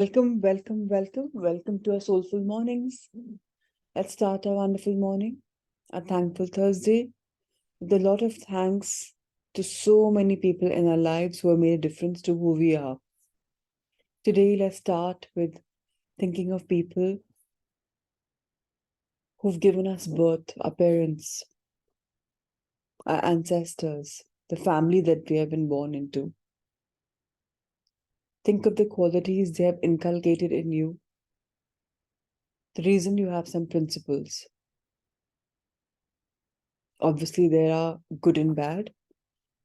Welcome to our soulful mornings. Let's start our wonderful morning, a thankful Thursday, with a lot of thanks to so many people in our lives who have made a difference to who we are. Today, let's start with thinking of people who've given us birth, our parents, our ancestors, the family that we have been born into. Think of the qualities they have inculcated in you, the reason you have some principles. Obviously, there are good and bad,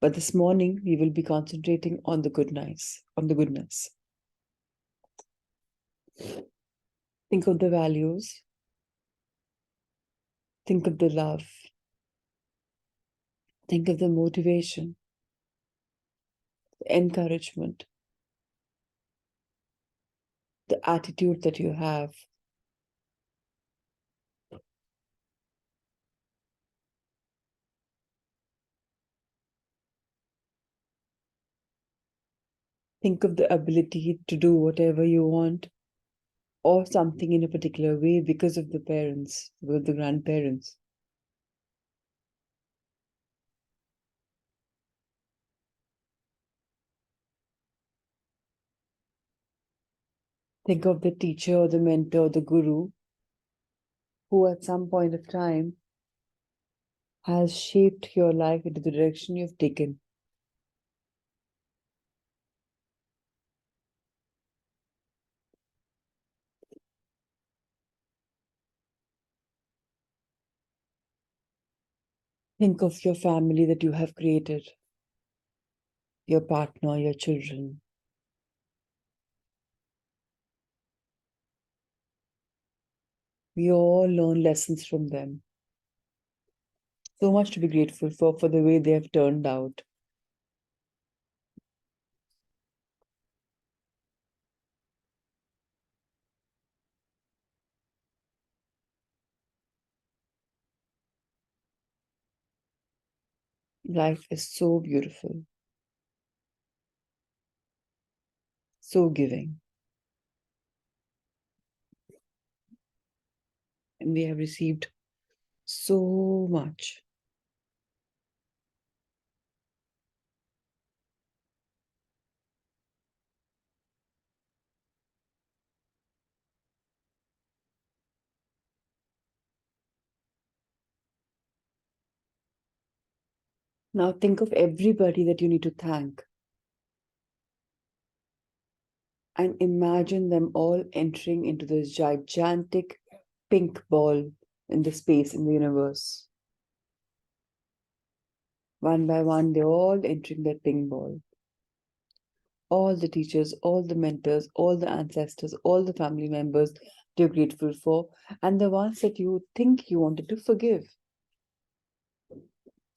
but this morning we will be concentrating on the goodness, Think of the values, think of the love, think of the motivation, the encouragement, the attitude that you have. Think of the ability to do whatever you want or something in a particular way because of the parents, with the grandparents. Think of the teacher or the mentor, the guru, who at some point of time has shaped your life into the direction you've taken. Think of your family that you have created, your partner, your children. We all learn lessons from them. So much to be grateful for the way they have turned out. Life is so beautiful, so giving. And we have received so much. Now think of everybody that you need to thank and imagine them all entering into this gigantic pink ball in the space in the universe. One by one, they're all entering that pink ball. All the teachers, all the mentors, all the ancestors, all the family members you're grateful for, and the ones that you think you wanted to forgive.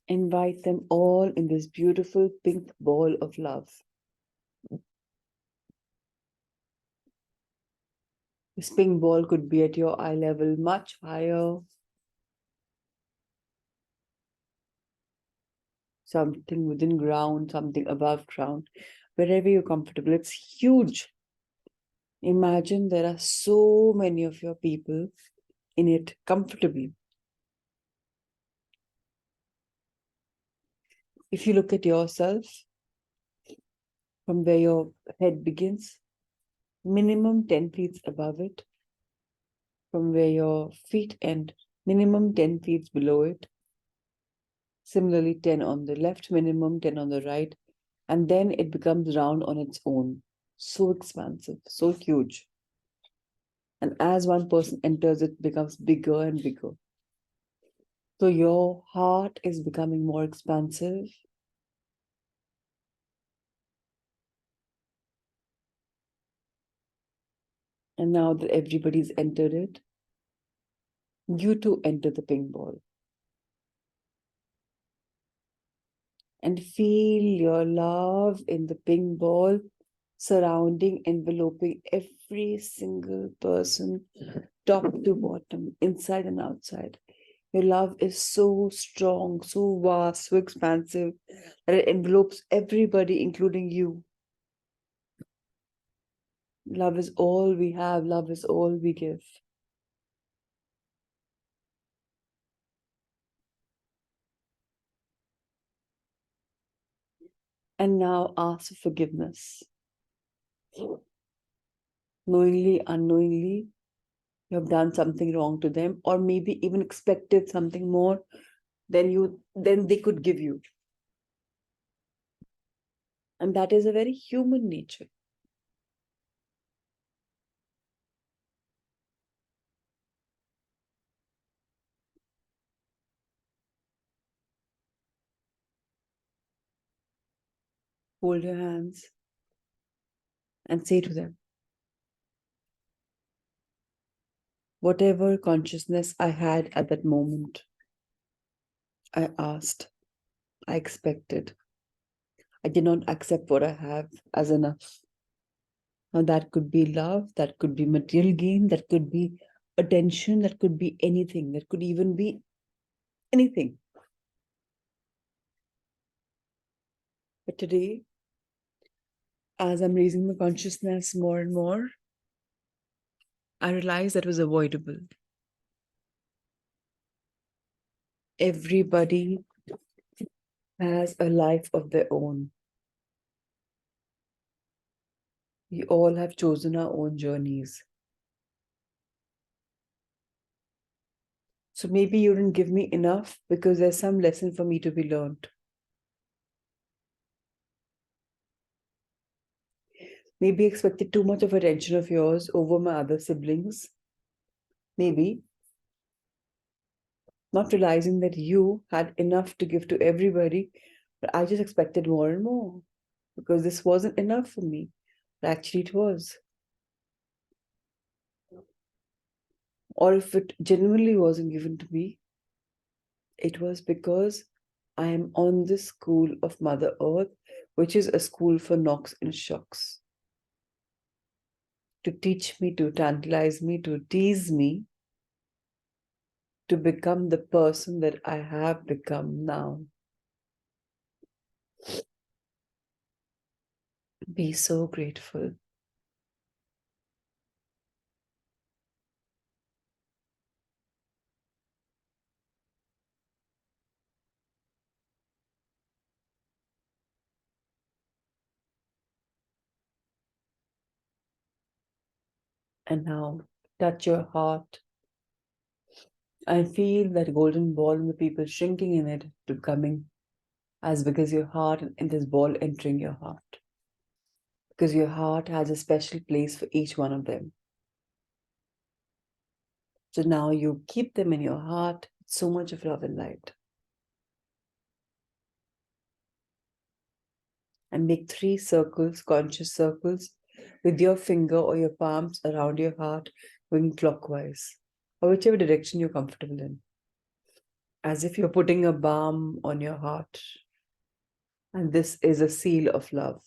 Invite them all in this beautiful pink ball of love. This pink ball could be at your eye level, much higher. Something within ground, something above ground, wherever you're comfortable. It's huge. Imagine there are so many of your people in it comfortably. If you look at yourself from where your head begins, minimum 10 feet above it, from where your feet end, minimum 10 feet below it. Similarly, 10 on the left, minimum 10 on the right, and then it becomes round on its own. So expansive, so huge. And as one person enters, it becomes bigger and bigger. So your heart is becoming more expansive. And now that everybody's entered it, you too enter the ping ball. And feel your love in the ping ball surrounding, enveloping every single person, top to bottom, inside and outside. Your love is so strong, so vast, so expansive that it envelopes everybody, including you. Love is all we have. Love is all we give. And now ask for forgiveness. Knowingly, unknowingly, you have done something wrong to them, or maybe even expected something more than they could give you. And that is a very human nature. Hold your hands and say to them, whatever consciousness I had at that moment, I asked, I expected. I did not accept what I have as enough. Now, that could be love, that could be material gain, that could be attention, that could be anything, that could even be anything. But today, as I'm raising my consciousness more and more, I realized that was avoidable. Everybody has a life of their own. We all have chosen our own journeys. So maybe you didn't give me enough because there's some lesson for me to be learned. Maybe expected too much of attention of yours over my other siblings. Maybe not realizing that you had enough to give to everybody, but I just expected more and more because this wasn't enough for me. But actually, it was. Or if it genuinely wasn't given to me, it was because I am on this school of Mother Earth, which is a school for knocks and shocks. To teach me, to tantalize me, to tease me, to become the person that I have become now. Be so grateful. And now touch your heart and feel that golden ball and the people shrinking in it to becoming as big as your heart and this ball entering your heart. Because your heart has a special place for each one of them. So now you keep them in your heart, so much of love and light. And make 3 circles, conscious circles, with your finger or your palms around your heart, going clockwise, or whichever direction you're comfortable in. As if you're putting a balm on your heart. And this is a seal of love.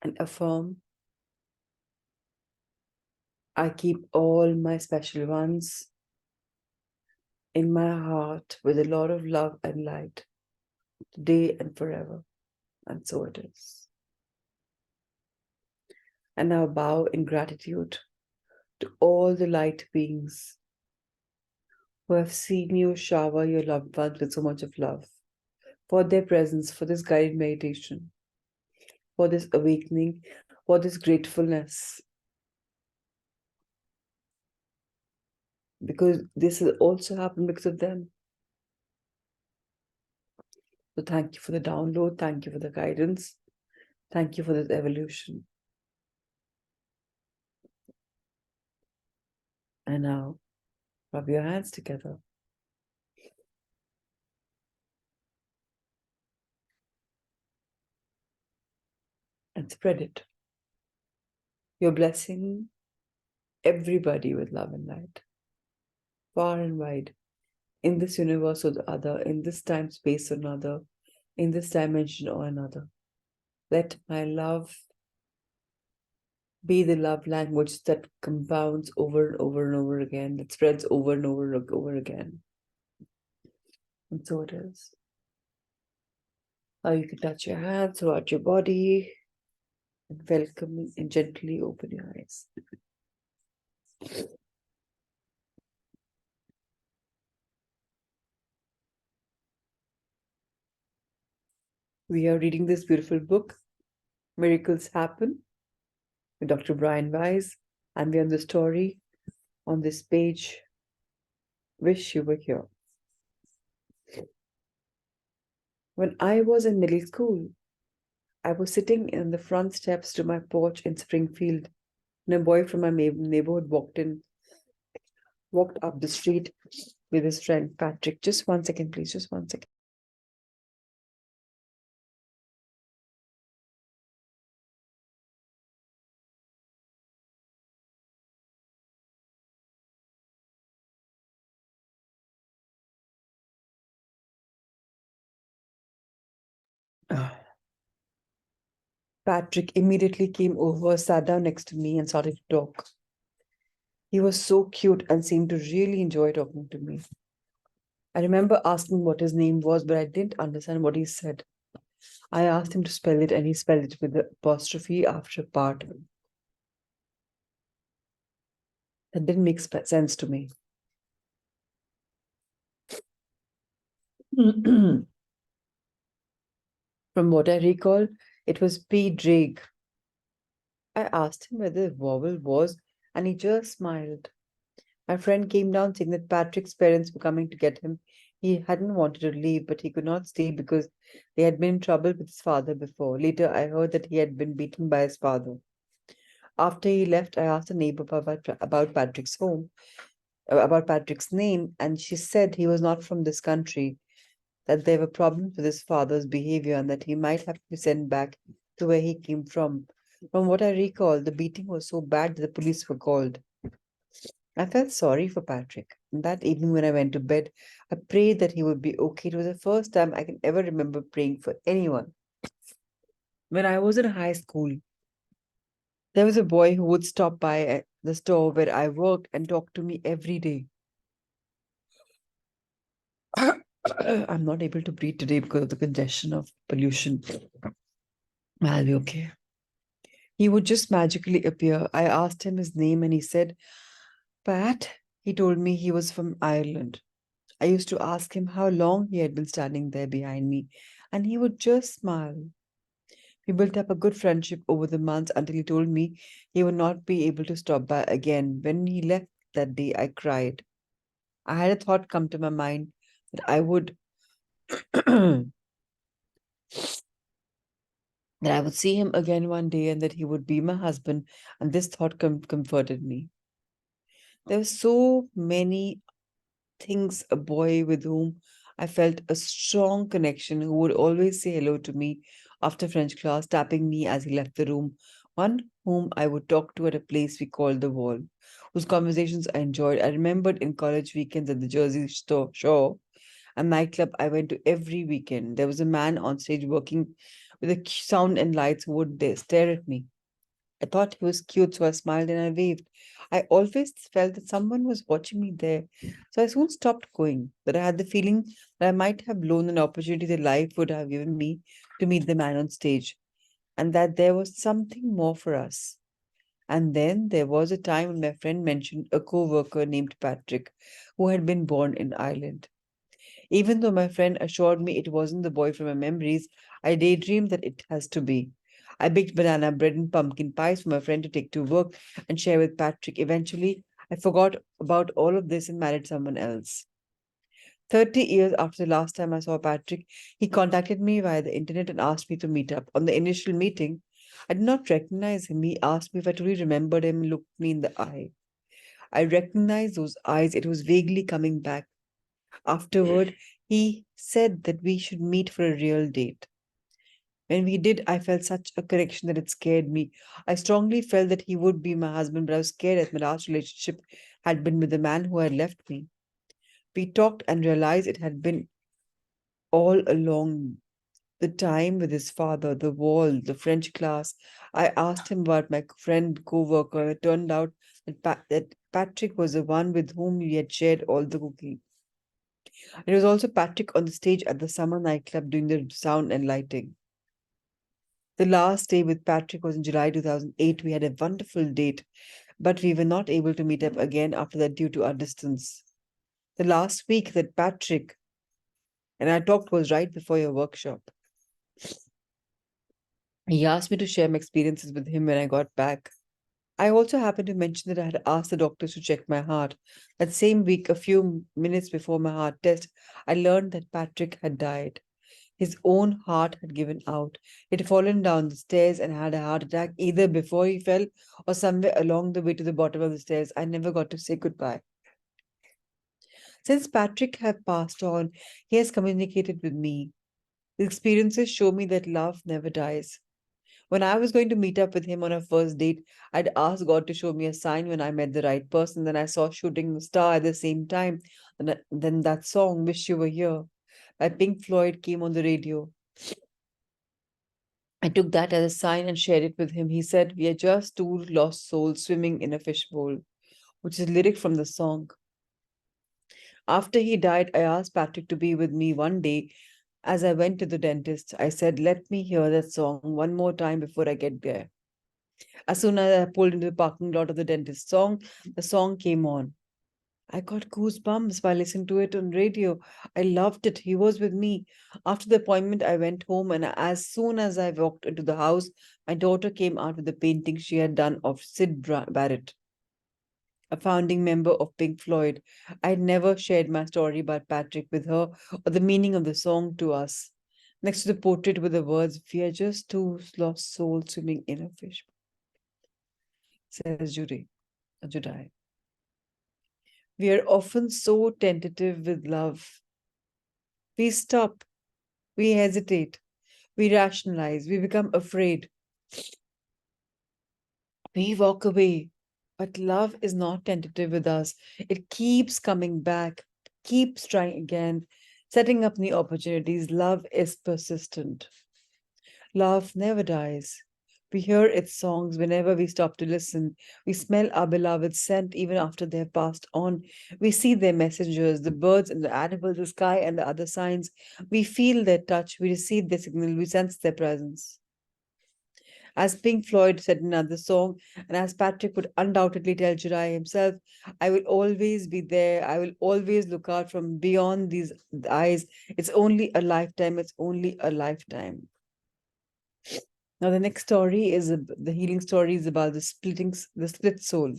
And affirm, I keep all my special ones in my heart with a lot of love and light, today and forever. And so it is. And now bow in gratitude to all the light beings who have seen you shower your loved ones with so much of love, for their presence, for this guided meditation, for this awakening, for this gratefulness. Because this has also happened because of them. So thank you for the download. Thank you for the guidance. Thank you for this evolution. And now, rub your hands together. And spread it. You're blessing everybody with love and light, far and wide, in this universe or the other, in this time space or another, in this dimension or another. Let my love be the love language that compounds over and over and over again, that spreads over and over and over again. And so it is. You can touch your hands throughout your body and welcome and gently open your eyes. We are reading this beautiful book, Miracles Happen, with Dr. Brian Weiss, and we're on the story on this page, Wish You Were Here. When I was in middle school, I was sitting in the front steps to my porch in Springfield, and a boy from my neighborhood walked up the street with his friend Patrick. Just 1 second, please. Just 1 second. Patrick immediately came over, sat down next to me, and started to talk. He was so cute and seemed to really enjoy talking to me. I remember asking what his name was, but I didn't understand what he said. I asked him to spell it, and he spelled it with the apostrophe after part. That didn't make sense to me. From what I recall, it was P. Drake. I asked him where the vowel was, and he just smiled. My friend came down saying that Patrick's parents were coming to get him. He hadn't wanted to leave, but he could not stay because they had been in trouble with his father before. Later, I heard that he had been beaten by his father. After he left, I asked a neighbor about Patrick's home, about Patrick's name, and she said he was not from this country, that there were problems with his father's behavior, and that he might have to be sent back to where he came from. From what I recall, the beating was so bad that the police were called. I felt sorry for Patrick. And that evening when I went to bed, I prayed that he would be okay. It was the first time I can ever remember praying for anyone. When I was in high school, there was a boy who would stop by at the store where I worked and talk to me every day. I'm not able to breathe today because of the congestion of pollution. I'll be okay. He would just magically appear. I asked him his name and he said, Pat. He told me he was from Ireland. I used to ask him how long he had been standing there behind me, and he would just smile. We built up a good friendship over the months until he told me he would not be able to stop by again. When he left that day, I cried. I had a thought come to my mind that I would that I would see him again one day and that he would be my husband, and this thought comforted me. There were so many things, a boy with whom I felt a strong connection, who would always say hello to me after French class, tapping me as he left the room. One whom I would talk to at a place we called the Wall, whose conversations I enjoyed. I remembered in college weekends at the Jersey Shore, a nightclub I went to every weekend. There was a man on stage working with the sound and lights who would stare at me. I thought he was cute, so I smiled and I waved. I always felt that someone was watching me there, so I soon stopped going. But I had the feeling that I might have blown an opportunity that life would have given me to meet the man on stage, and that there was something more for us. And then there was a time when my friend mentioned a co-worker named Patrick, who had been born in Ireland. Even though my friend assured me it wasn't the boy from my memories, I daydreamed that it has to be. I baked banana bread and pumpkin pies for my friend to take to work and share with Patrick. Eventually, I forgot about all of this and married someone else. 30 years after the last time I saw Patrick, he contacted me via the internet and asked me to meet up. On the initial meeting, I did not recognize him. He asked me if I truly remembered him and looked me in the eye. I recognized those eyes. It was vaguely coming back. Afterward, he said that we should meet for a real date. When we did, I felt such a connection that it scared me. I strongly felt that he would be my husband, but I was scared as my last relationship had been with the man who had left me. We talked and realized it had been all along the time with his father, the wall, the French class. I asked him about my friend, co-worker. It turned out that Patrick was the one with whom we had shared all the cooking. It was also Patrick on the stage at the summer nightclub doing the sound and lighting. The last day with Patrick was in July 2008. We had a wonderful date, but we were not able to meet up again after that due to our distance. The last week that Patrick and I talked was right before your workshop. He asked me to share my experiences with him when I got back. I also happened to mention that I had asked the doctors to check my heart. That same week, a few minutes before my heart test, I learned that Patrick had died. His own heart had given out. He had fallen down the stairs and had a heart attack either before he fell or somewhere along the way to the bottom of the stairs. I never got to say goodbye. Since Patrick had passed on, he has communicated with me. His experiences show me that love never dies. When I was going to meet up with him on our first date, I'd asked God to show me a sign when I met the right person. Then I saw Shooting Star at the same time. And then that song, Wish You Were Here, by Pink Floyd, came on the radio. I took that as a sign and shared it with him. He said, "We are just two lost souls swimming in a fishbowl," which is a lyric from the song. After he died, I asked Patrick to be with me one day. As I went to the dentist, I said, "Let me hear that song one more time before I get there." As soon as I pulled into the parking lot of the the song came on. I got goosebumps by listening to it on radio. I loved it. He was with me. After the appointment, I went home, and as soon as I walked into the house, my daughter came out with a painting she had done of Barrett, a founding member of Pink Floyd. I had never shared my story about Patrick with her or the meaning of the song to us. Next to the portrait were the words, "We are just two lost souls swimming in a fish," says Judy. We are often so tentative with love. We stop, we hesitate, we rationalize, we become afraid, we walk away. But love is not tentative with us. It keeps coming back, keeps trying again, setting up new opportunities. Love is persistent. Love never dies. We hear its songs whenever we stop to listen. We smell our beloved's scent even after they have passed on. We see their messengers, the birds and the animals, the sky and the other signs. We feel their touch. We receive their signal. We sense their presence. As Pink Floyd said in another song, and as Patrick would undoubtedly tell Jirai himself, "I will always be there. I will always look out from beyond these eyes. It's only a lifetime. It's only a lifetime." Now, the next story is the healing story is about the split soul.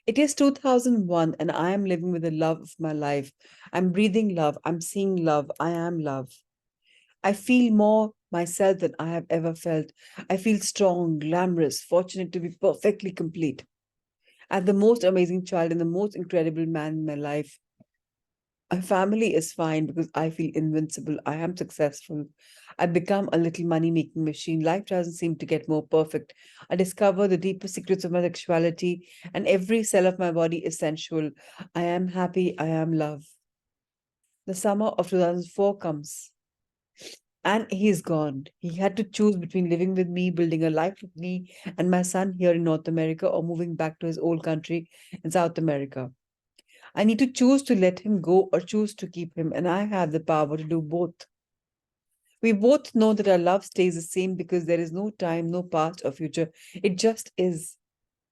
It is 2001, and I am living with the love of my life. I'm breathing love. I'm seeing love. I am love. I feel more myself than I have ever felt. I feel strong, glamorous, fortunate to be perfectly complete. I'm the most amazing child and the most incredible man in my life. My family is fine because I feel invincible. I am successful. I become a little money making machine. Life doesn't seem to get more perfect. I discover the deepest secrets of my sexuality, and every cell of my body is sensual. I am happy. I am love. The summer of 2004 comes, and he's gone. He had to choose between living with me, building a life with me, and my son here in North America, or moving back to his old country in South America. I need to choose to let him go or choose to keep him, and I have the power to do both. We both know that our love stays the same because there is no time, no past or future. It just is.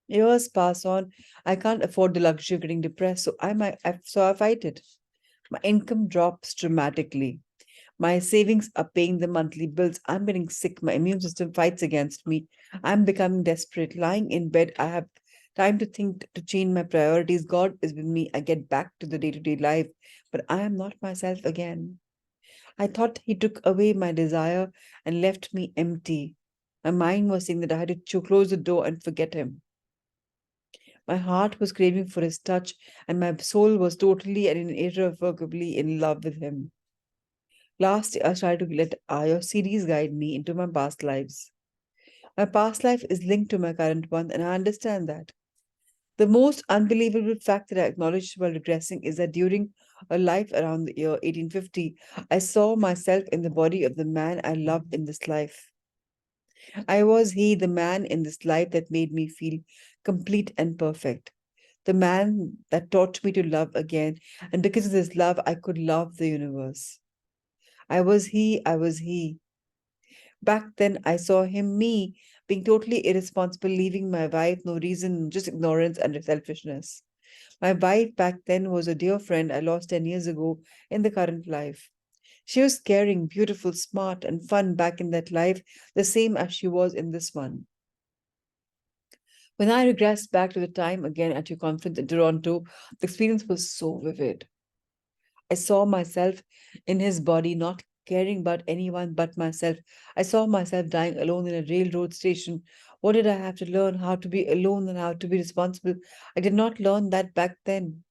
Years pass on. I can't afford the luxury of getting depressed, so I fight it. My income drops dramatically. My savings are paying the monthly bills. I'm getting sick. My immune system fights against me. I'm becoming desperate. Lying in bed, I have time to think, to change my priorities. God is with me. I get back to the day to day life, but I am not myself again. I thought He took away my desire and left me empty. My mind was saying that I had to close the door and forget Him. My heart was craving for His touch, and my soul was totally and irrevocably in love with Him. Last year, I tried to let your series guide me into my past lives. My past life is linked to my current one, and I understand that. The most unbelievable fact that I acknowledged while regressing is that during a life around the year 1850, I saw myself in the body of the man I loved in this life. I was he, the man in this life that made me feel complete and perfect. the man that taught me to love again. And because of this love, I could love the universe. I was he. Back then, I saw him, me, being totally irresponsible, leaving my wife, no reason, just ignorance and selfishness. My wife back then was a dear friend I lost 10 years ago in the current life. She was caring, beautiful, smart, and fun back in that life, the same as she was in this one. When I regressed back to the time again at your conference in Toronto, the experience was so vivid. I saw myself in his body, not caring about anyone but myself. I saw myself dying alone in a railroad station. What did I have to learn? How to be alone and how to be responsible. I did not learn that back then.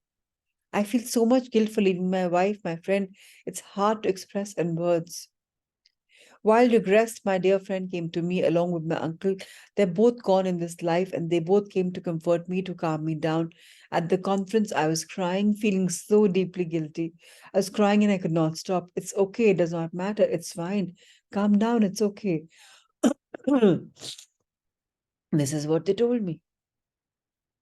I feel so much guilt for leaving my wife, my friend. It's hard to express in words. While regressed, my dear friend came to me along with my uncle. They're both gone in this life, and they both came to comfort me, to calm me down. At the conference, I was crying, feeling so deeply guilty. I was crying and I could not stop. It's okay, it does not matter, it's fine. Calm down, it's okay. This is what they told me.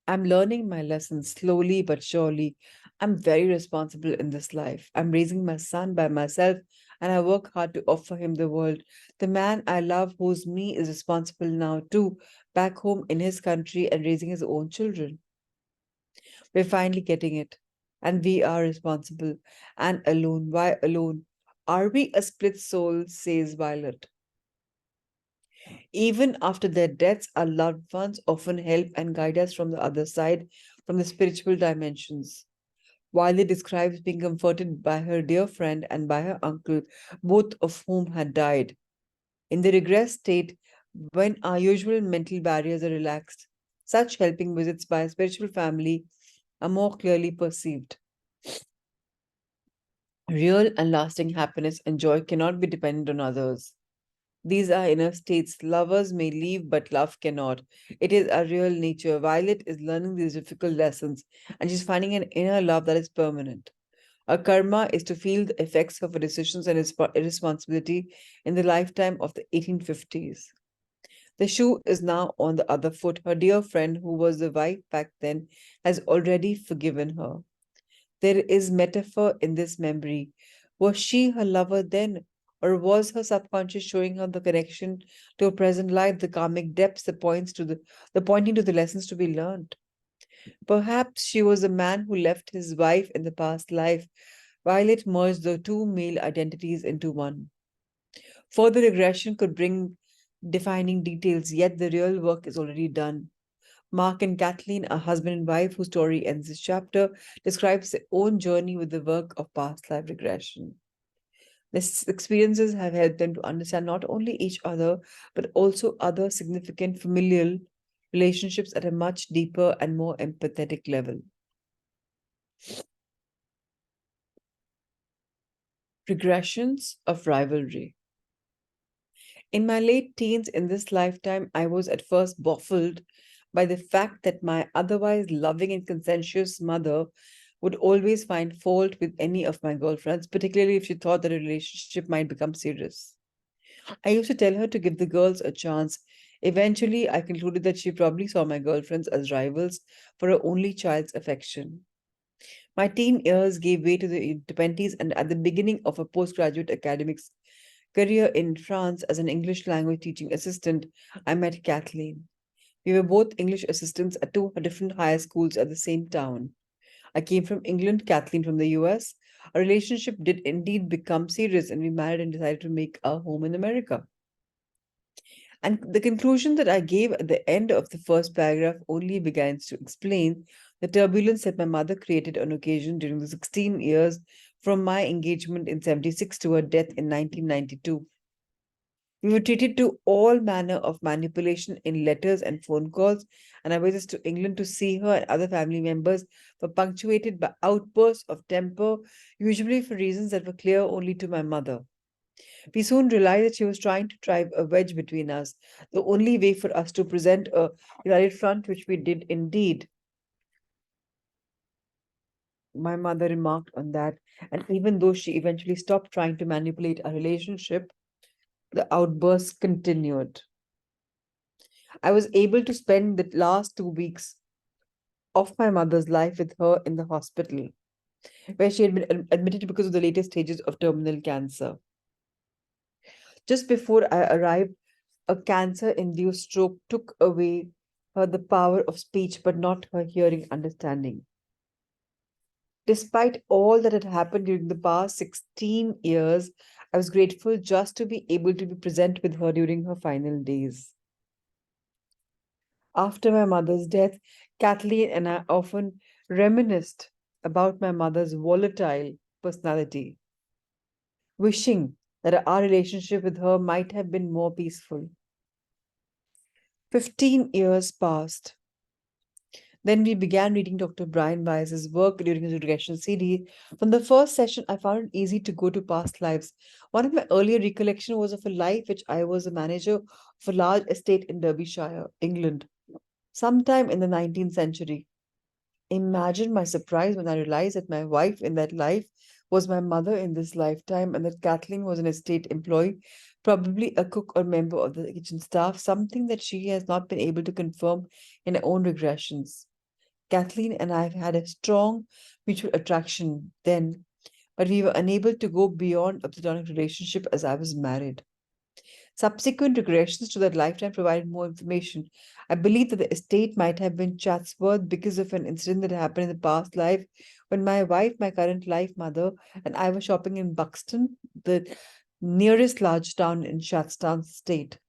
I'm learning my lessons slowly but surely. I'm very responsible in this life. I'm raising my son by myself and I work hard to offer him the world. The man I love, who's me, is responsible now too, back home in his country and raising his own children. We're finally getting it. And we are responsible and alone. Why alone? Are we a split soul, says Violet. Even after their deaths, our loved ones often help and guide us from the other side, from the spiritual dimensions. Wiley describes being comforted by her dear friend and by her uncle, both of whom had died. In the regress state, when our usual mental barriers are relaxed, such helping visits by a spiritual family are more clearly perceived. Real and lasting happiness and joy cannot be dependent on others. These are inner states. Lovers may leave, but love cannot. It is our real nature. Violet is learning these difficult lessons, and she's finding an inner love that is permanent. Our karma is to feel the effects of our decisions and irresponsibility in the lifetime of the 1850s. The shoe is now on the other foot. Her dear friend, who was the wife back then, has already forgiven her. There is metaphor in this memory. Was she her lover then, or was her subconscious showing her the connection to her present life, the karmic depths, the pointing to the lessons to be learned? Perhaps she was a man who left his wife in the past life. Violet merged the two male identities into one. Further regression could bring defining details, yet the real work is already done. Mark and Kathleen, a husband and wife whose story ends this chapter, describes their own journey with the work of past life regression. These experiences have helped them to understand not only each other, but also other significant familial relationships at a much deeper and more empathetic level. Regressions of rivalry. In my late teens, in this lifetime, I was at first baffled by the fact that my otherwise loving and conscientious mother would always find fault with any of my girlfriends, particularly if she thought that a relationship might become serious. I used to tell her to give the girls a chance. Eventually, I concluded that she probably saw my girlfriends as rivals for her only child's affection. My teen years gave way to the 20s, and at the beginning of a postgraduate academics career in France as an English language teaching assistant, I met Kathleen. We were both English assistants at two different higher schools at the same town. I came from England, Kathleen from the US. Our relationship did indeed become serious, and we married and decided to make our home in America. And the conclusion that I gave at the end of the first paragraph only begins to explain the turbulence that my mother created on occasion during the 16 years from my engagement in 76 to her death in 1992. We were treated to all manner of manipulation in letters and phone calls, and our visits to England to see her and other family members were punctuated by outbursts of temper, usually for reasons that were clear only to my mother. We soon realized that she was trying to drive a wedge between us, the only way for us to present a united front, which we did indeed. My mother remarked on that, and even though she eventually stopped trying to manipulate our relationship, the outbursts continued. I was able to spend the last 2 weeks of my mother's life with her in the hospital, where she had been admitted because of the latest stages of terminal cancer. Just before I arrived, a cancer induced stroke took away her the power of speech, but not her hearing understanding. Despite all that had happened during the past 16 years, I was grateful just to be able to be present with her during her final days. After my mother's death, Kathleen and I often reminisced about my mother's volatile personality, wishing that our relationship with her might have been more peaceful. 15 years passed. Then we began reading Dr. Brian Weiss's work during his regression CD. From the first session, I found it easy to go to past lives. One of my earlier recollections was of a life which I was a manager of a large estate in Derbyshire, England, sometime in the 19th century. Imagine my surprise when I realized that my wife in that life was my mother in this lifetime and that Kathleen was an estate employee, probably a cook or member of the kitchen staff, something that she has not been able to confirm in her own regressions. Kathleen and I had a strong mutual attraction then, but we were unable to go beyond a platonic relationship as I was married. Subsequent regressions to that lifetime provided more information. I believe that the estate might have been Chatsworth because of an incident that happened in the past life when my wife, my current life mother, and I were shopping in Buxton, the nearest large town in Shatstan state.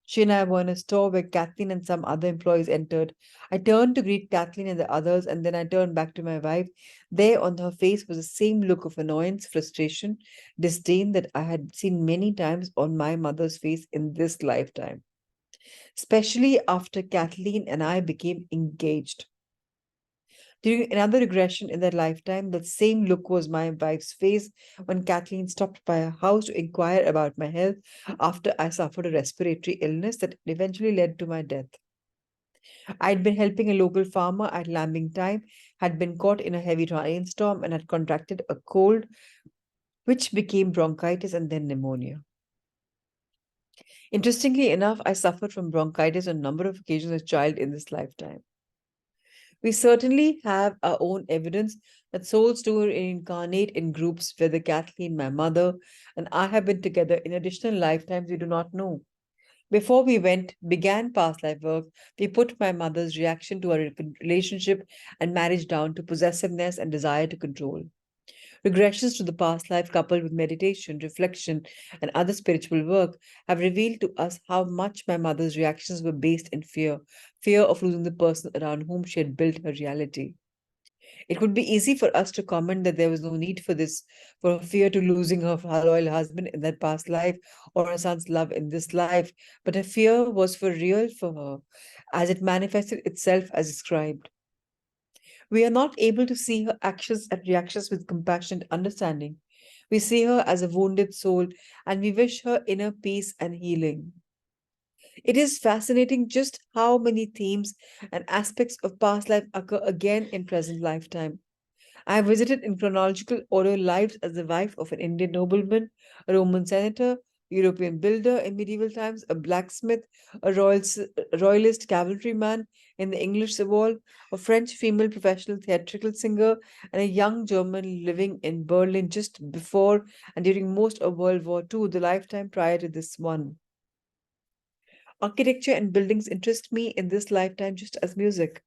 She and I were in a store where Kathleen and some other employees entered. I turned to greet Kathleen and the others, and then I turned back to my wife. There on her face was the same look of annoyance, frustration, disdain that I had seen many times on my mother's face in this lifetime, especially after Kathleen and I became engaged. During another regression in that lifetime, that same look was my wife's face when Kathleen stopped by our house to inquire about my health after I suffered a respiratory illness that eventually led to my death. I'd been helping a local farmer at lambing time, had been caught in a heavy rainstorm, and had contracted a cold, which became bronchitis and then pneumonia. Interestingly enough, I suffered from bronchitis on a number of occasions as a child in this lifetime. We certainly have our own evidence that souls do reincarnate in groups, whether Kathleen, my mother, and I have been together in additional lifetimes we do not know. Before we began past life work, we put my mother's reaction to our relationship and marriage down to possessiveness and desire to control. Regressions to the past life, coupled with meditation, reflection, and other spiritual work, have revealed to us how much my mother's reactions were based in fear of losing the person around whom she had built her reality. It would be easy for us to comment that there was no need for this, for fear to losing her loyal husband in that past life or her son's love in this life, but her fear was for real for her, as it manifested itself as described. We are not able to see her actions and reactions with compassionate understanding. We see her as a wounded soul and we wish her inner peace and healing. It is fascinating just how many themes and aspects of past life occur again in present lifetime. I have visited in chronological order lives as the wife of an Indian nobleman, a Roman senator, European builder in medieval times, a blacksmith, a royalist cavalryman in the English Civil War, a French female professional theatrical singer, and a young German living in Berlin just before and during most of World War II, the lifetime prior to this one. Architecture and buildings interest me in this lifetime just as music.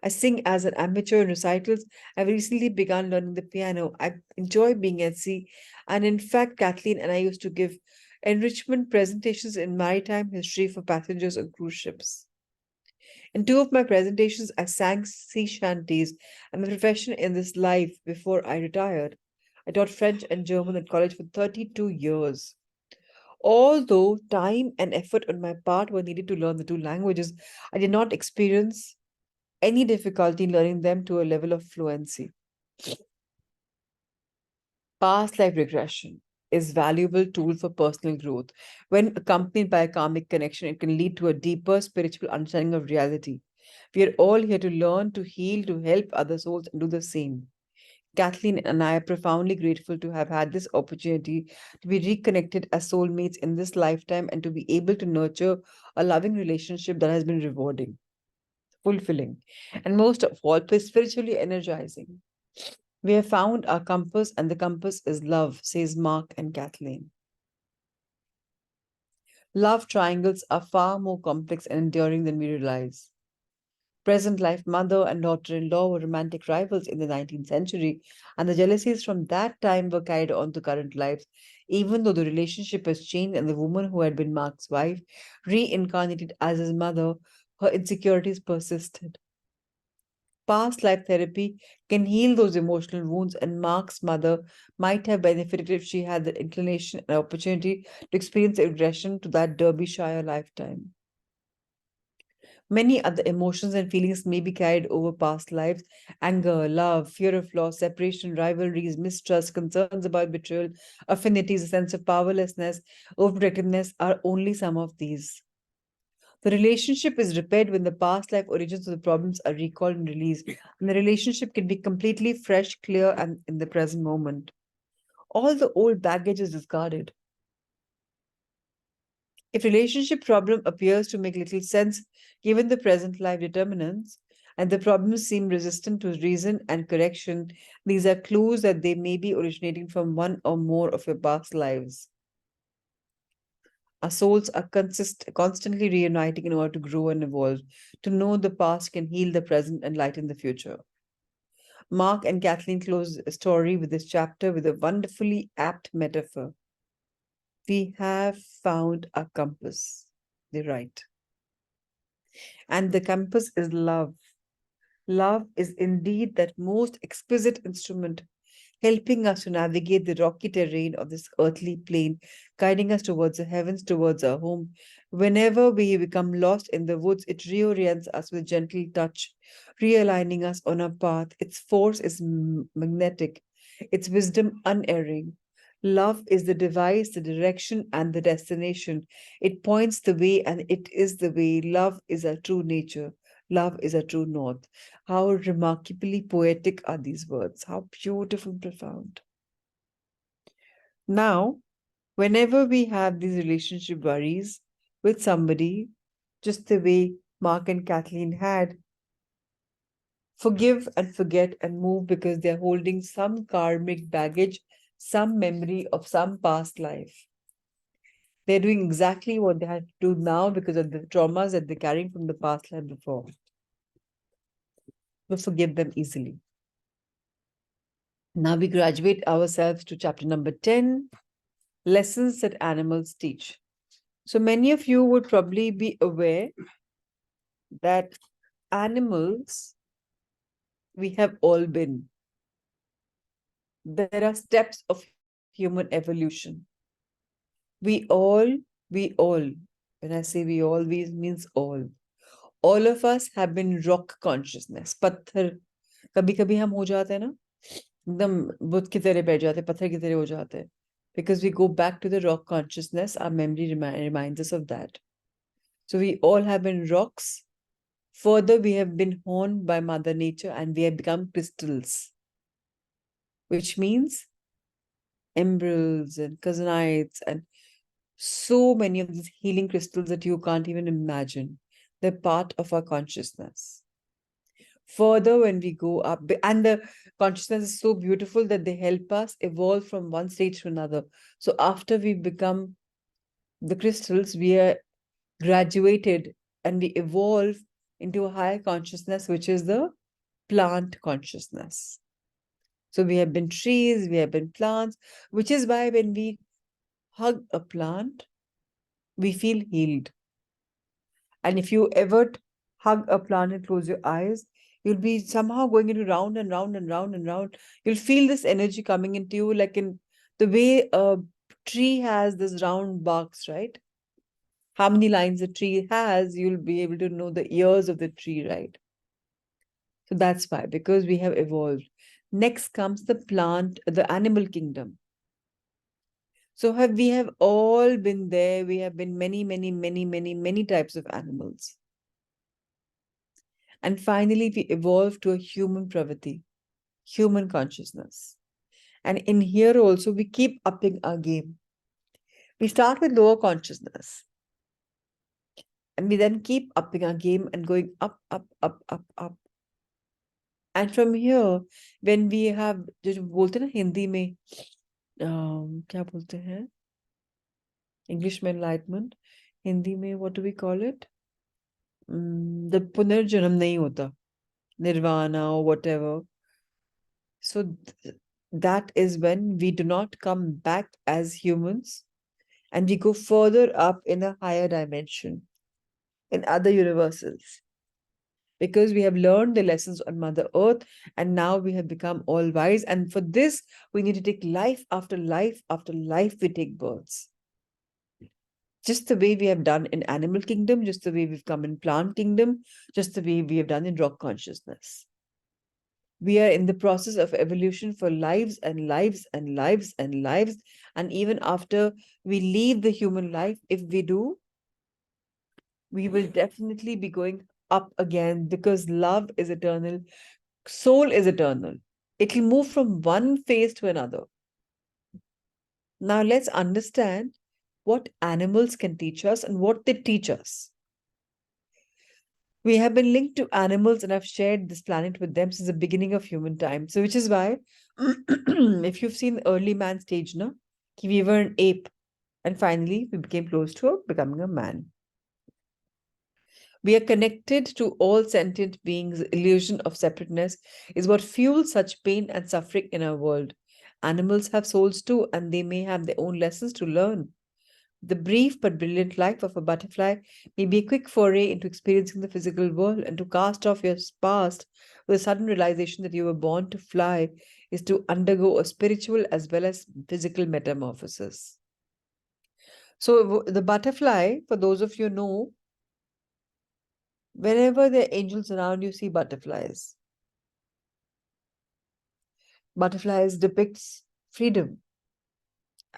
I sing as an amateur in recitals. I've recently begun learning the piano. I enjoy being at sea. And in fact, Kathleen and I used to give enrichment presentations in maritime history for passengers on cruise ships. In two of my presentations, I sang sea shanties and my profession in this life before I retired. I taught French and German at college for 32 years. Although time and effort on my part were needed to learn the two languages, I did not experience any difficulty in learning them to a level of fluency. Past life regression is valuable tool for personal growth. When accompanied by a karmic connection, it can lead to a deeper spiritual understanding of reality. We are all here to learn, to heal, to help other souls and do the same. Kathleen and I are profoundly grateful to have had this opportunity to be reconnected as soulmates in this lifetime and to be able to nurture a loving relationship that has been rewarding. fulfilling, and most of all, spiritually energizing. We have found our compass, and the compass is love, says Mark and Kathleen. Love triangles are far more complex and enduring than we realize. Present life mother and daughter in law were romantic rivals in the 19th century, and the jealousies from that time were carried on to current lives, even though the relationship has changed and the woman who had been Mark's wife, reincarnated as his mother, her insecurities persisted. Past life therapy can heal those emotional wounds, and Mark's mother might have benefited if she had the inclination and opportunity to experience aggression to that Derbyshire lifetime. Many other emotions and feelings may be carried over past lives: anger, love, fear of loss, separation, rivalries, mistrust, concerns about betrayal, affinities, a sense of powerlessness, overprotectiveness are only some of these. The relationship is repaired when the past life origins of the problems are recalled and released, and the relationship can be completely fresh, clear, and in the present moment. All the old baggage is discarded. If relationship problem appears to make little sense given the present life determinants, and the problems seem resistant to reason and correction, these are clues that they may be originating from one or more of your past lives. Our souls are constantly reuniting in order to grow and evolve. To know the past can heal the present and lighten the future. Mark and Kathleen close a story with this chapter with a wonderfully apt metaphor. We have found a compass. They write. And the compass is love. Love is indeed that most exquisite instrument, helping us to navigate the rocky terrain of this earthly plane, guiding us towards the heavens, towards our home. Whenever we become lost in the woods, it reorients us with gentle touch, realigning us on our path. Its force is magnetic, its wisdom unerring. Love is the device, the direction, and the destination. It points the way, and it is the way. Love is our true nature. Love is our true north. How remarkably poetic are these words. How beautiful and profound. Now, whenever we have these relationship worries with somebody, just the way Mark and Kathleen had, forgive and forget and move because they're holding some karmic baggage, some memory of some past life. They're doing exactly what they had to do now because of the traumas that they're carrying from the past life before. We forgive them easily. Now we graduate ourselves to chapter number 10, lessons that animals teach. So many of you would probably be aware that animals we have all been. There are steps of human evolution. We all, when I say we all, we means all of us have been rock consciousness. पत्थर कभी कभी हम हो जाते हैं ना एकदम बुत की तरह बैठ जाते हैं पत्थर की तरह हो जाते हैं because we go back to the rock consciousness. Our memory reminds us of that. So we all have been rocks. Further, we have been honed by Mother Nature and we have become crystals, which means emeralds and cousinites and so many of these healing crystals that you can't even imagine. They're part of our consciousness. Further, when we go up, and the consciousness is so beautiful that they help us evolve from one stage to another. So after we become the crystals, we are graduated and we evolve into a higher consciousness, which is the plant consciousness. So we have been trees, we have been plants, which is why when we hug a plant, we feel healed. And if you ever hug a plant and close your eyes, you'll be somehow going into round and round and round and round. You'll feel this energy coming into you, like in the way a tree has this round barks, right? How many lines a tree has, you'll be able to know the ears of the tree, right? So that's why, because we have evolved. Next comes the plant, the animal kingdom. So we have all been there. We have been many types of animals. And finally, we evolved to a human pravati, human consciousness. And in here also, we keep upping our game. We start with lower consciousness. And we then keep upping our game and going up, up, up, up, up. And from here, when we have, जो बोलते हैं ना हिंदी में, क्या बोलते हैं? English में enlightenment, Hindi में what do we call it? The पुनर्जन्म नहीं होता, nirvana or whatever. So that is when we do not come back as humans and we go further up in a higher dimension, in other universes. Because we have learned the lessons on Mother Earth and now we have become all wise. And for this, we need to take life after life after life, we take births. Just the way we have done in animal kingdom, just the way we've come in plant kingdom, just the way we have done in rock consciousness. We are in the process of evolution for lives and lives and lives and lives. And even after we leave the human life, if we do, we will definitely be going up again because love is eternal. Soul is eternal. It will move from one phase to another. Now let's understand what animals can teach us and what they teach us. We have been linked to animals and I've shared this planet with them since the beginning of human time. So which is why, if you've seen the early man stage, no, we were an ape and finally we became close to becoming a man. We are connected to all sentient beings. The illusion of separateness is what fuels such pain and suffering in our world. Animals have souls too, and they may have their own lessons to learn. The brief but brilliant life of a butterfly may be a quick foray into experiencing the physical world, and to cast off your past with a sudden realization that you were born to fly is to undergo a spiritual as well as physical metamorphosis. So, the butterfly, for those of you who know, whenever there are angels around, you see butterflies. Butterflies depicts freedom,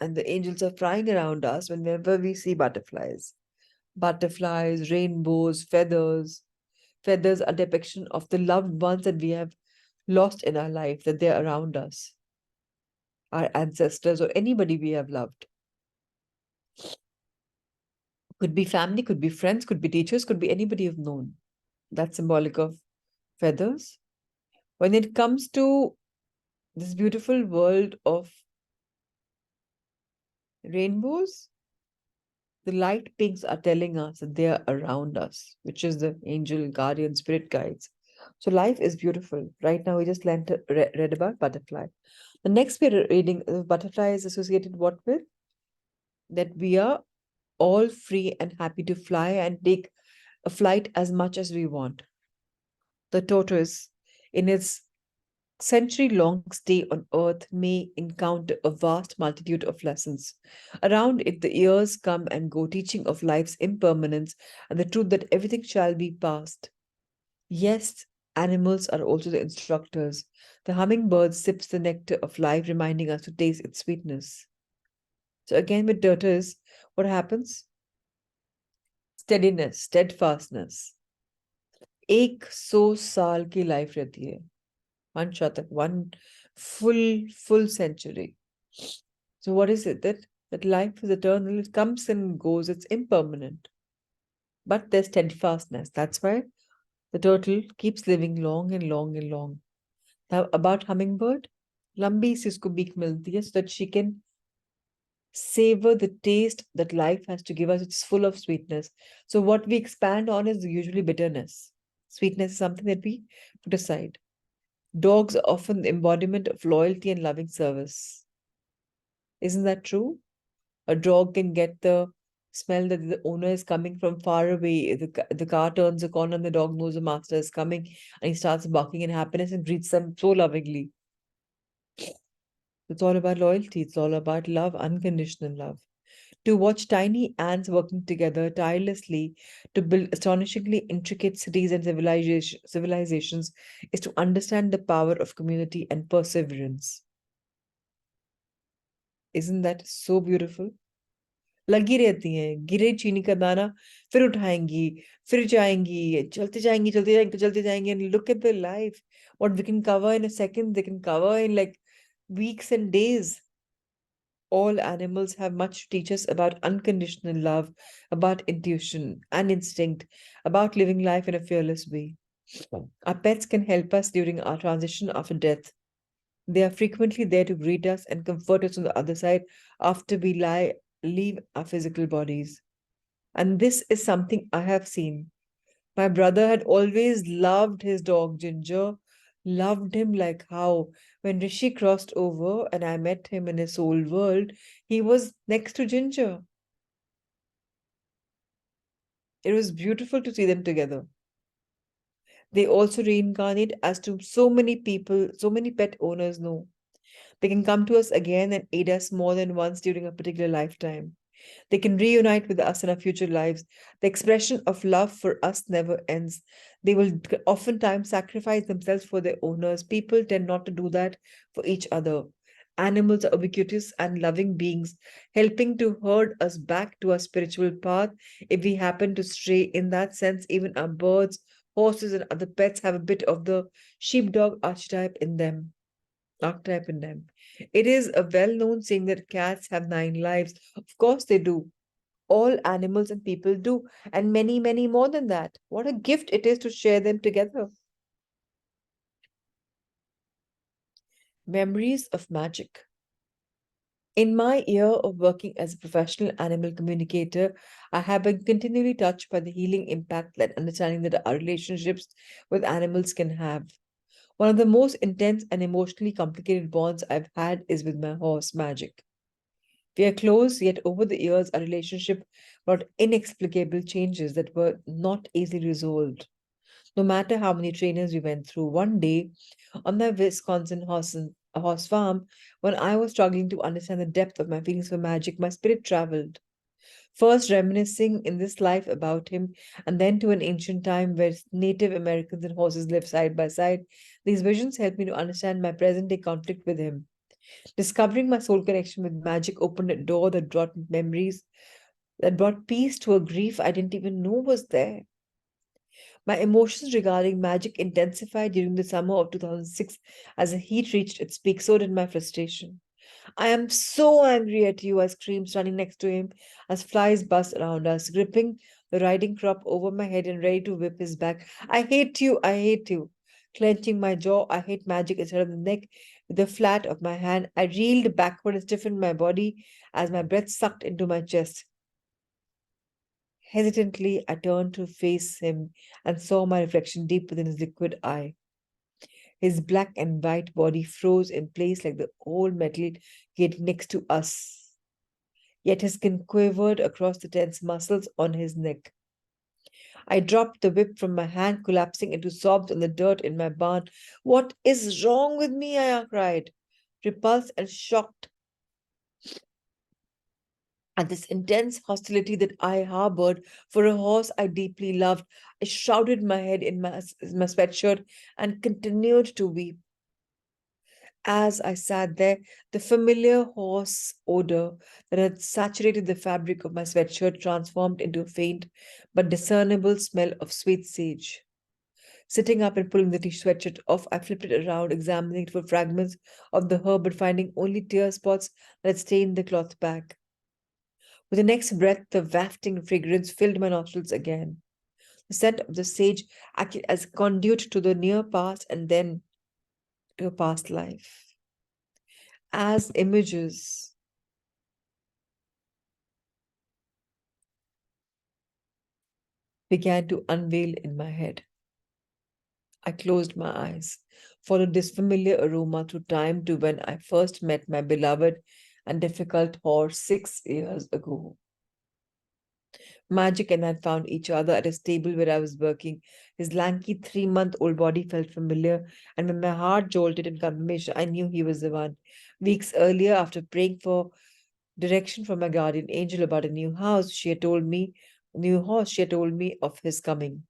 and the angels are flying around us whenever we see butterflies. Butterflies, rainbows, feathers. Feathers are depiction of the loved ones that we have lost in our life, that they're around us, our ancestors or anybody we have loved. Could be family, could be friends, could be teachers, could be anybody you've known. That's symbolic of feathers. When it comes to this beautiful world of rainbows, the light pinks are telling us that they are around us, which is the angel, guardian, spirit guides. So life is beautiful. Right now, we just read about butterfly. The next we're reading, butterfly is associated what with? That we are all free and happy to fly and take a flight as much as we want. The tortoise, in its century-long stay on Earth, may encounter a vast multitude of lessons. Around it, the years come and go, teaching of life's impermanence and the truth that everything shall be past. Yes, animals are also the instructors. The hummingbird sips the nectar of life, reminding us to taste its sweetness. So again, with tortoise, what happens? Steadiness, steadfastness. 100 साल की life रहती है. One shatak, one full century. So what is it? That life is eternal, it comes and goes, it's impermanent. But there's steadfastness. That's why the turtle keeps living long and long and long. Now about hummingbird, lambi si usko beak milti hai so that she can savor the taste that life has to give us. It's full of sweetness. So what we expand on is usually bitterness. Sweetness is something that we put aside. Dogs are often the embodiment of loyalty and loving service. Isn't that true? A dog can get the smell that the owner is coming from far away. The car turns a corner and the dog knows the master is coming and he starts barking in happiness and greets them so lovingly. It's all about loyalty. It's all about love, unconditional love. To watch tiny ants working together tirelessly to build astonishingly intricate cities and civilizations is to understand the power of community and perseverance. Isn't that so beautiful? लगी रहती हैं, गिरे चीनी का दाना फिर उठाएंगी, फिर जाएंगी, चलते जाएंगी, चलते जाएंगी, चलते जाएंगी. And look at the life. What we can cover in a second, they can cover in like weeks and days. All animals have much to teach us about unconditional love, about intuition and instinct, about living life in a fearless way. Our pets can help us during our transition after death. They are frequently there to greet us and comfort us on the other side after we leave our physical bodies. And this is something I have seen. My brother had always loved his dog Ginger, loved him like how when Rishi crossed over and I met him in his soul world, he was next to Ginger. It was beautiful to see them together. They also reincarnate as to so many people, so many pet owners know. They can come to us again and aid us more than once during a particular lifetime. They can reunite with us in our future lives. The expression of love for us never ends. They will oftentimes sacrifice themselves for their owners. People tend not to do that for each other. Animals are ubiquitous and loving beings, helping to herd us back to our spiritual path if we happen to stray. In that sense, even our birds, horses, and other pets have a bit of the sheepdog archetype in them. It is a well known saying that cats have 9 lives. Of course, they do. All animals and people do, and many, many more than that. What a gift it is to share them together. Memories of magic. In my year of working as a professional animal communicator, I have been continually touched by the healing impact that understanding that our relationships with animals can have. One of the most intense and emotionally complicated bonds I've had is with my horse, Magic. We are close, yet over the years, our relationship brought inexplicable changes that were not easily resolved. No matter how many trainers we went through, one day on my Wisconsin horse farm, when I was struggling to understand the depth of my feelings for Magic, my spirit traveled. First, reminiscing in this life about him, and then to an ancient time where Native Americans and horses lived side by side. These visions helped me to understand my present day conflict with him. Discovering my soul connection with Magic opened a door that brought memories, that brought peace to a grief I didn't even know was there. My emotions regarding Magic intensified during the summer of 2006 as the heat reached its peak, so did my frustration. I am so angry at you, I screamed, standing next to him as flies buzzed around us, gripping the riding crop over my head and ready to whip his back. I hate you, I hate you. Clenching my jaw, I hate Magic instead of the neck. With the flat of my hand, I reeled backward and stiffened my body as my breath sucked into my chest. Hesitantly, I turned to face him and saw my reflection deep within his liquid eye. His black and white body froze in place like the old metal gate next to us. Yet his skin quivered across the tense muscles on his neck. I dropped the whip from my hand, collapsing into sobs on the dirt in my barn. What is wrong with me? I cried, repulsed and shocked at this intense hostility that I harbored for a horse I deeply loved. I shrouded my head in my sweatshirt and continued to weep. As I sat there, the familiar horse odor that had saturated the fabric of my sweatshirt transformed into a faint but discernible smell of sweet sage. Sitting up and pulling the sweatshirt off, I flipped it around, examining it for fragments of the herb, but finding only tear spots that had stained the cloth back. With the next breath, the wafting fragrance filled my nostrils again. The scent of the sage acted as a conduit to the near past and then to a past life. As images began to unveil in my head, I closed my eyes, followed this familiar aroma through time to when I first met my beloved and difficult horse 6 years ago. Magic and I found each other at a stable where I was working. His lanky 3-month-old body felt familiar, and when my heart jolted in confirmation, I knew he was the one. Weeks earlier, after praying for direction from my guardian angel about a new horse, she had told me of his coming.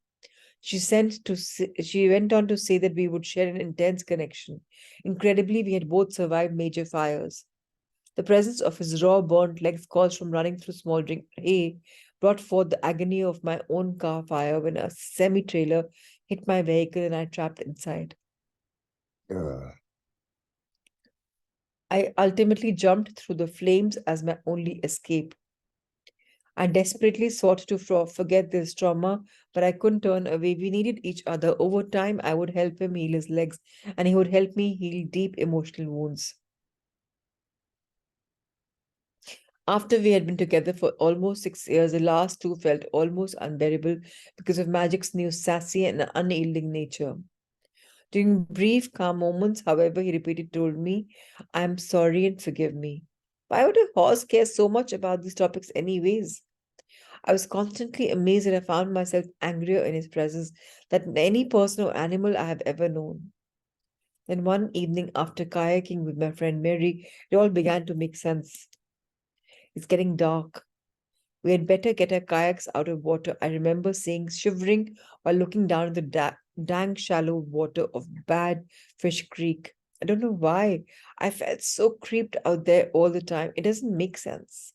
She went on to say that we would share an intense connection. Incredibly, we had both survived major fires. The presence of his raw, burnt legs caused from running through smoldering hay brought forth the agony of my own car fire when a semi trailer hit my vehicle and I trapped inside. I ultimately jumped through the flames as my only escape. I desperately sought to forget this trauma, but I couldn't turn away. We needed each other. Over time, I would help him heal his legs, and he would help me heal deep emotional wounds. After we had been together for almost 6 years, the last two felt almost unbearable because of Magic's new sassy and unyielding nature. During brief, calm moments, however, he repeatedly told me, I am sorry and forgive me. Why would a horse care so much about these topics, anyways? I was constantly amazed that I found myself angrier in his presence than any person or animal I have ever known. Then one evening, after kayaking with my friend Mary, it all began to make sense. It's getting dark. We had better get our kayaks out of water, I remember saying, shivering while looking down at the dank, shallow water of Bad Fish Creek. I don't know why. I felt so creeped out there all the time. It doesn't make sense.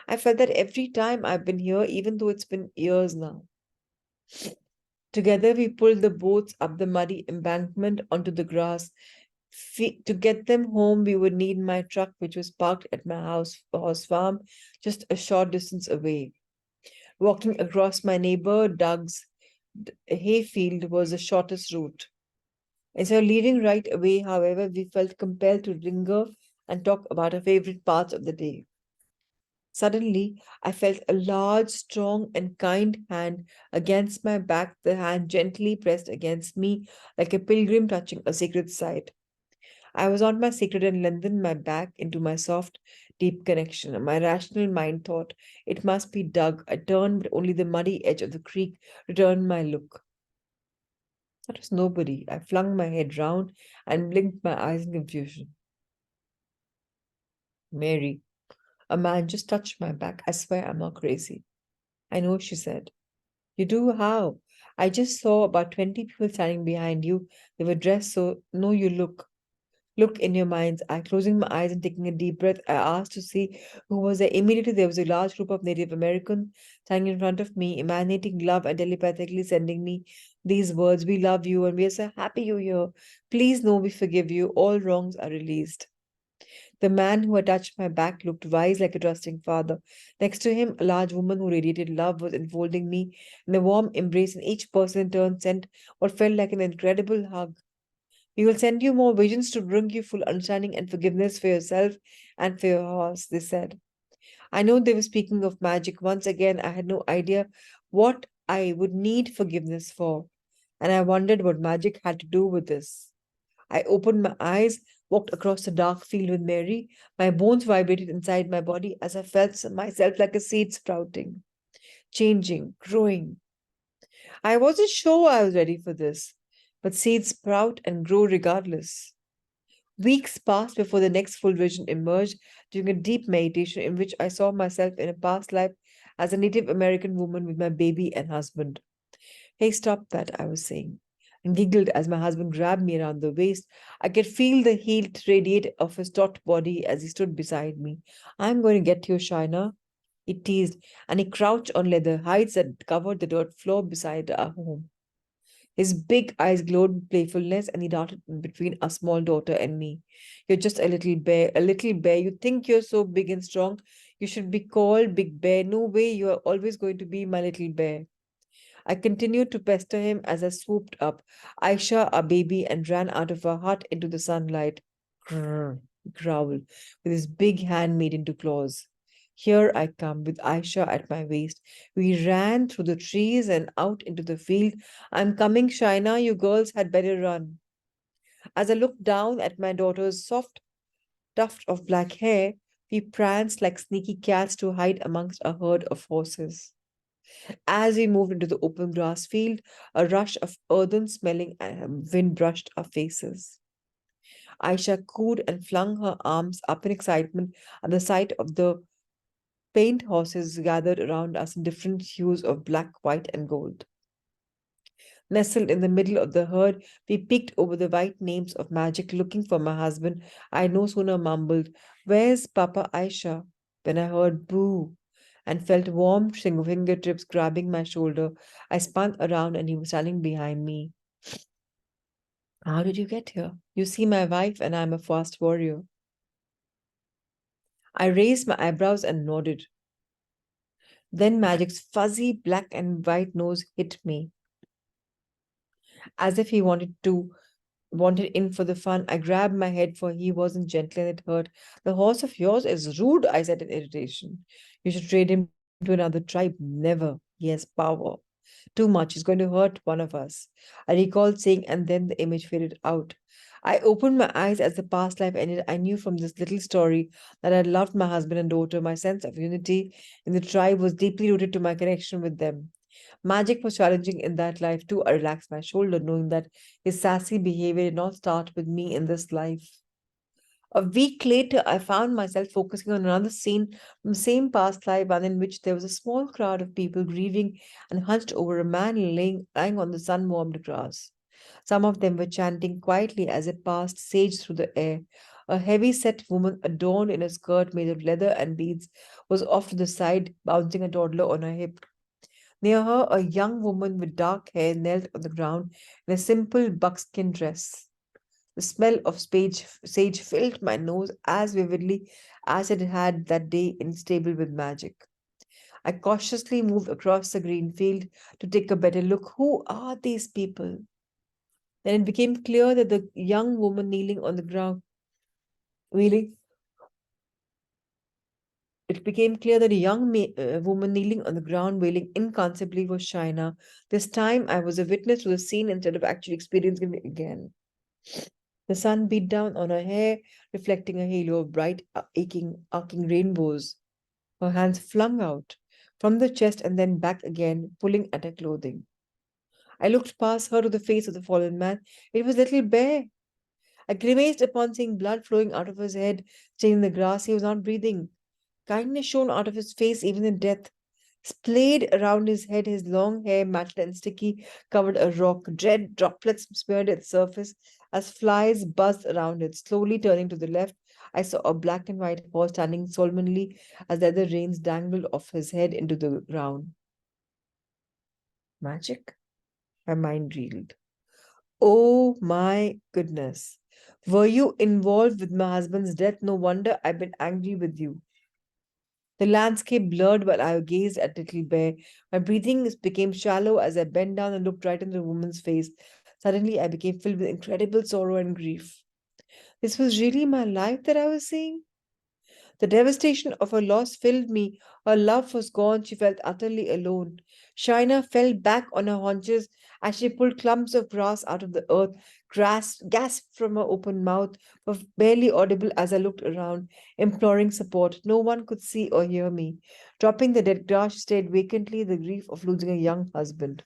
I felt that every time I've been here, even though it's been years now. Together, we pulled the boats up the muddy embankment onto the grass. To get them home, we would need my truck, which was parked at my horse farm, just a short distance away. Walking across my neighbor Doug's hayfield was the shortest route. Instead of leaving right away, however, we felt compelled to linger and talk about our favorite parts of the day. Suddenly, I felt a large, strong, and kind hand against my back, the hand gently pressed against me like a pilgrim touching a sacred site. I was on my sacred and lengthened my back into my soft, deep connection. My rational mind thought, it must be Doug. I turned, but only the muddy edge of the creek returned my look. That was nobody. I flung my head round and blinked my eyes in confusion. Mary, a man just touched my back. I swear I'm not crazy. I know, she said. You do? How? I just saw about 20 people standing behind you. They were dressed so. No, you look. Look in your mind's eye. Closing my eyes and taking a deep breath, I asked to see who was there. Immediately, there was a large group of Native Americans standing in front of me, emanating love and telepathically sending me these words: We love you and we are so happy you're here. Please know we forgive you. All wrongs are released. The man who had touched my back looked wise like a trusting father. Next to him, a large woman who radiated love was enfolding me in a warm embrace, and each person in turn sent what felt like an incredible hug. We will send you more visions to bring you full understanding and forgiveness for yourself and for your horse, they said. I know they were speaking of magic. Once again, I had no idea what I would need forgiveness for, and I wondered what magic had to do with this. I opened my eyes, walked across the dark field with Mary. My bones vibrated inside my body as I felt myself like a seed sprouting, changing, growing. I wasn't sure I was ready for this, but seeds sprout and grow regardless. Weeks passed before the next full vision emerged during a deep meditation in which I saw myself in a past life as a Native American woman with my baby and husband. Hey, stop that, I was saying, and giggled as my husband grabbed me around the waist. I could feel the heat radiate off his taut body as he stood beside me. I'm going to get you, Shina, he teased, and he crouched on leather hides that covered the dirt floor beside our home. His big eyes glowed with playfulness, and he darted in between our small daughter and me. You're just a little bear, a little bear. You think you're so big and strong. You should be called Big Bear. No way, you are always going to be my little bear. I continued to pester him as I swooped up, Aisha, our baby, and ran out of our hut into the sunlight. Grrr, he growled, with his big hand made into claws. Here I come, with Aisha at my waist. We ran through the trees and out into the field. I'm coming, Shaina. You girls had better run. As I looked down at my daughter's soft tuft of black hair, we pranced like sneaky cats to hide amongst a herd of horses. As we moved into the open grass field, a rush of earthen smelling wind brushed our faces. Aisha cooed and flung her arms up in excitement at the sight of the paint horses gathered around us in different hues of black, white, and gold. Nestled in the middle of the herd, we peeked over the white names of magic, looking for my husband. I no sooner mumbled, Where's Papa Aisha? When I heard boo and felt warm fingertips grabbing my shoulder. I spun around and he was standing behind me. How did you get here? You see, my wife and I'm a fast warrior. I raised my eyebrows and nodded. Then Magic's fuzzy black and white nose hit me, as if he wanted in for the fun. I grabbed my head, for he wasn't gentle and it hurt. The horse of yours is rude, I said in irritation. You should trade him to another tribe. Never. He has power. Too much. He's going to hurt one of us. I recalled saying, and then the image faded out. I opened my eyes as the past life ended. I knew from this little story that I loved my husband and daughter. My sense of unity in the tribe was deeply rooted to my connection with them. Magic was challenging in that life too. I relaxed my shoulder, knowing that his sassy behavior did not start with me in this life. A week later, I found myself focusing on another scene from the same past life, one in which there was a small crowd of people grieving and hunched over a man lying on the sun warmed grass. Some of them were chanting quietly as it passed sage through the air. A heavy set woman, adorned in a skirt made of leather and beads, was off to the side, bouncing a toddler on her hip. Near her, a young woman with dark hair knelt on the ground in a simple buckskin dress. The smell of sage filled my nose as vividly as it had that day in stable with magic. I cautiously moved across the green field to take a better look. Who are these people? Then it became clear that the young woman kneeling on the ground, really, it became clear that a woman kneeling on the ground, wailing inconsolably, was Shaina. This time I was a witness to the scene instead of actually experiencing it again. The sun beat down on her hair, reflecting a halo of bright, arcing rainbows. Her hands flung out from the chest and then back again, pulling at her clothing. I looked past her to the face of the fallen man. It was Little Bear. I grimaced upon seeing blood flowing out of his head, staining the grass. He was not breathing. Kindness shone out of his face even in death. Splayed around his head, his long hair, matted and sticky, covered a rock. Dread droplets smeared its surface as flies buzzed around it. Slowly turning to the left, I saw a black and white horse standing solemnly as the other reins dangled off his head into the ground. Magic? My mind reeled. Oh my goodness. Were you involved with my husband's death? No wonder I've been angry with you. The landscape blurred while I gazed at Little Bear. My breathing became shallow as I bent down and looked right into the woman's face. Suddenly, I became filled with incredible sorrow and grief. This was really my life that I was seeing? The devastation of her loss filled me. Her love was gone. She felt utterly alone. Shina fell back on her haunches as she pulled clumps of grass out of the earth, gasped from her open mouth, was barely audible as I looked around, imploring support. No one could see or hear me. Dropping the dead grass, she stared vacantly, the grief of losing a young husband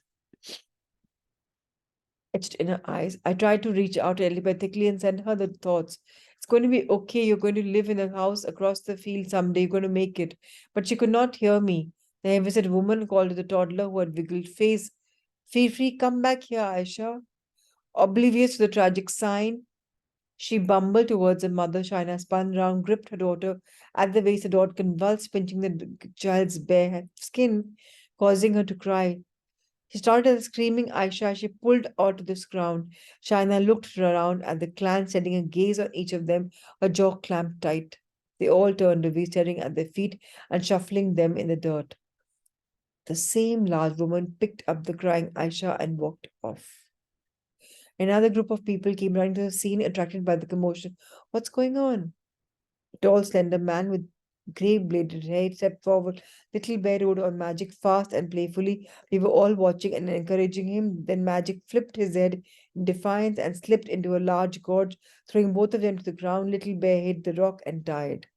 etched in her eyes. I tried to reach out telepathically and send her the thoughts. It's going to be okay. You're going to live in a house across the field someday. You're going to make it. But she could not hear me. The heavyset woman called to the toddler who had wiggled face. Free, come back here, Aisha. Oblivious to the tragic sign, she bumbled towards her mother. Shina spun round, gripped her daughter at the waist. The daughter convulsed, pinching the child's bare skin, causing her to cry. She started screaming Aisha as she pulled out to the ground. Shaina looked around at the clan, sending a gaze on each of them, her jaw clamped tight. They all turned away, staring at their feet and shuffling them in the dirt. The same large woman picked up the crying Aisha and walked off. Another group of people came running to the scene, attracted by the commotion. What's going on? A tall, slender man with grey bladed hair stepped forward. Little Bear rode on Magic fast and playfully. We were all watching and encouraging him. Then Magic flipped his head in defiance and slipped into a large gorge, throwing both of them to the ground. Little Bear hit the rock and died.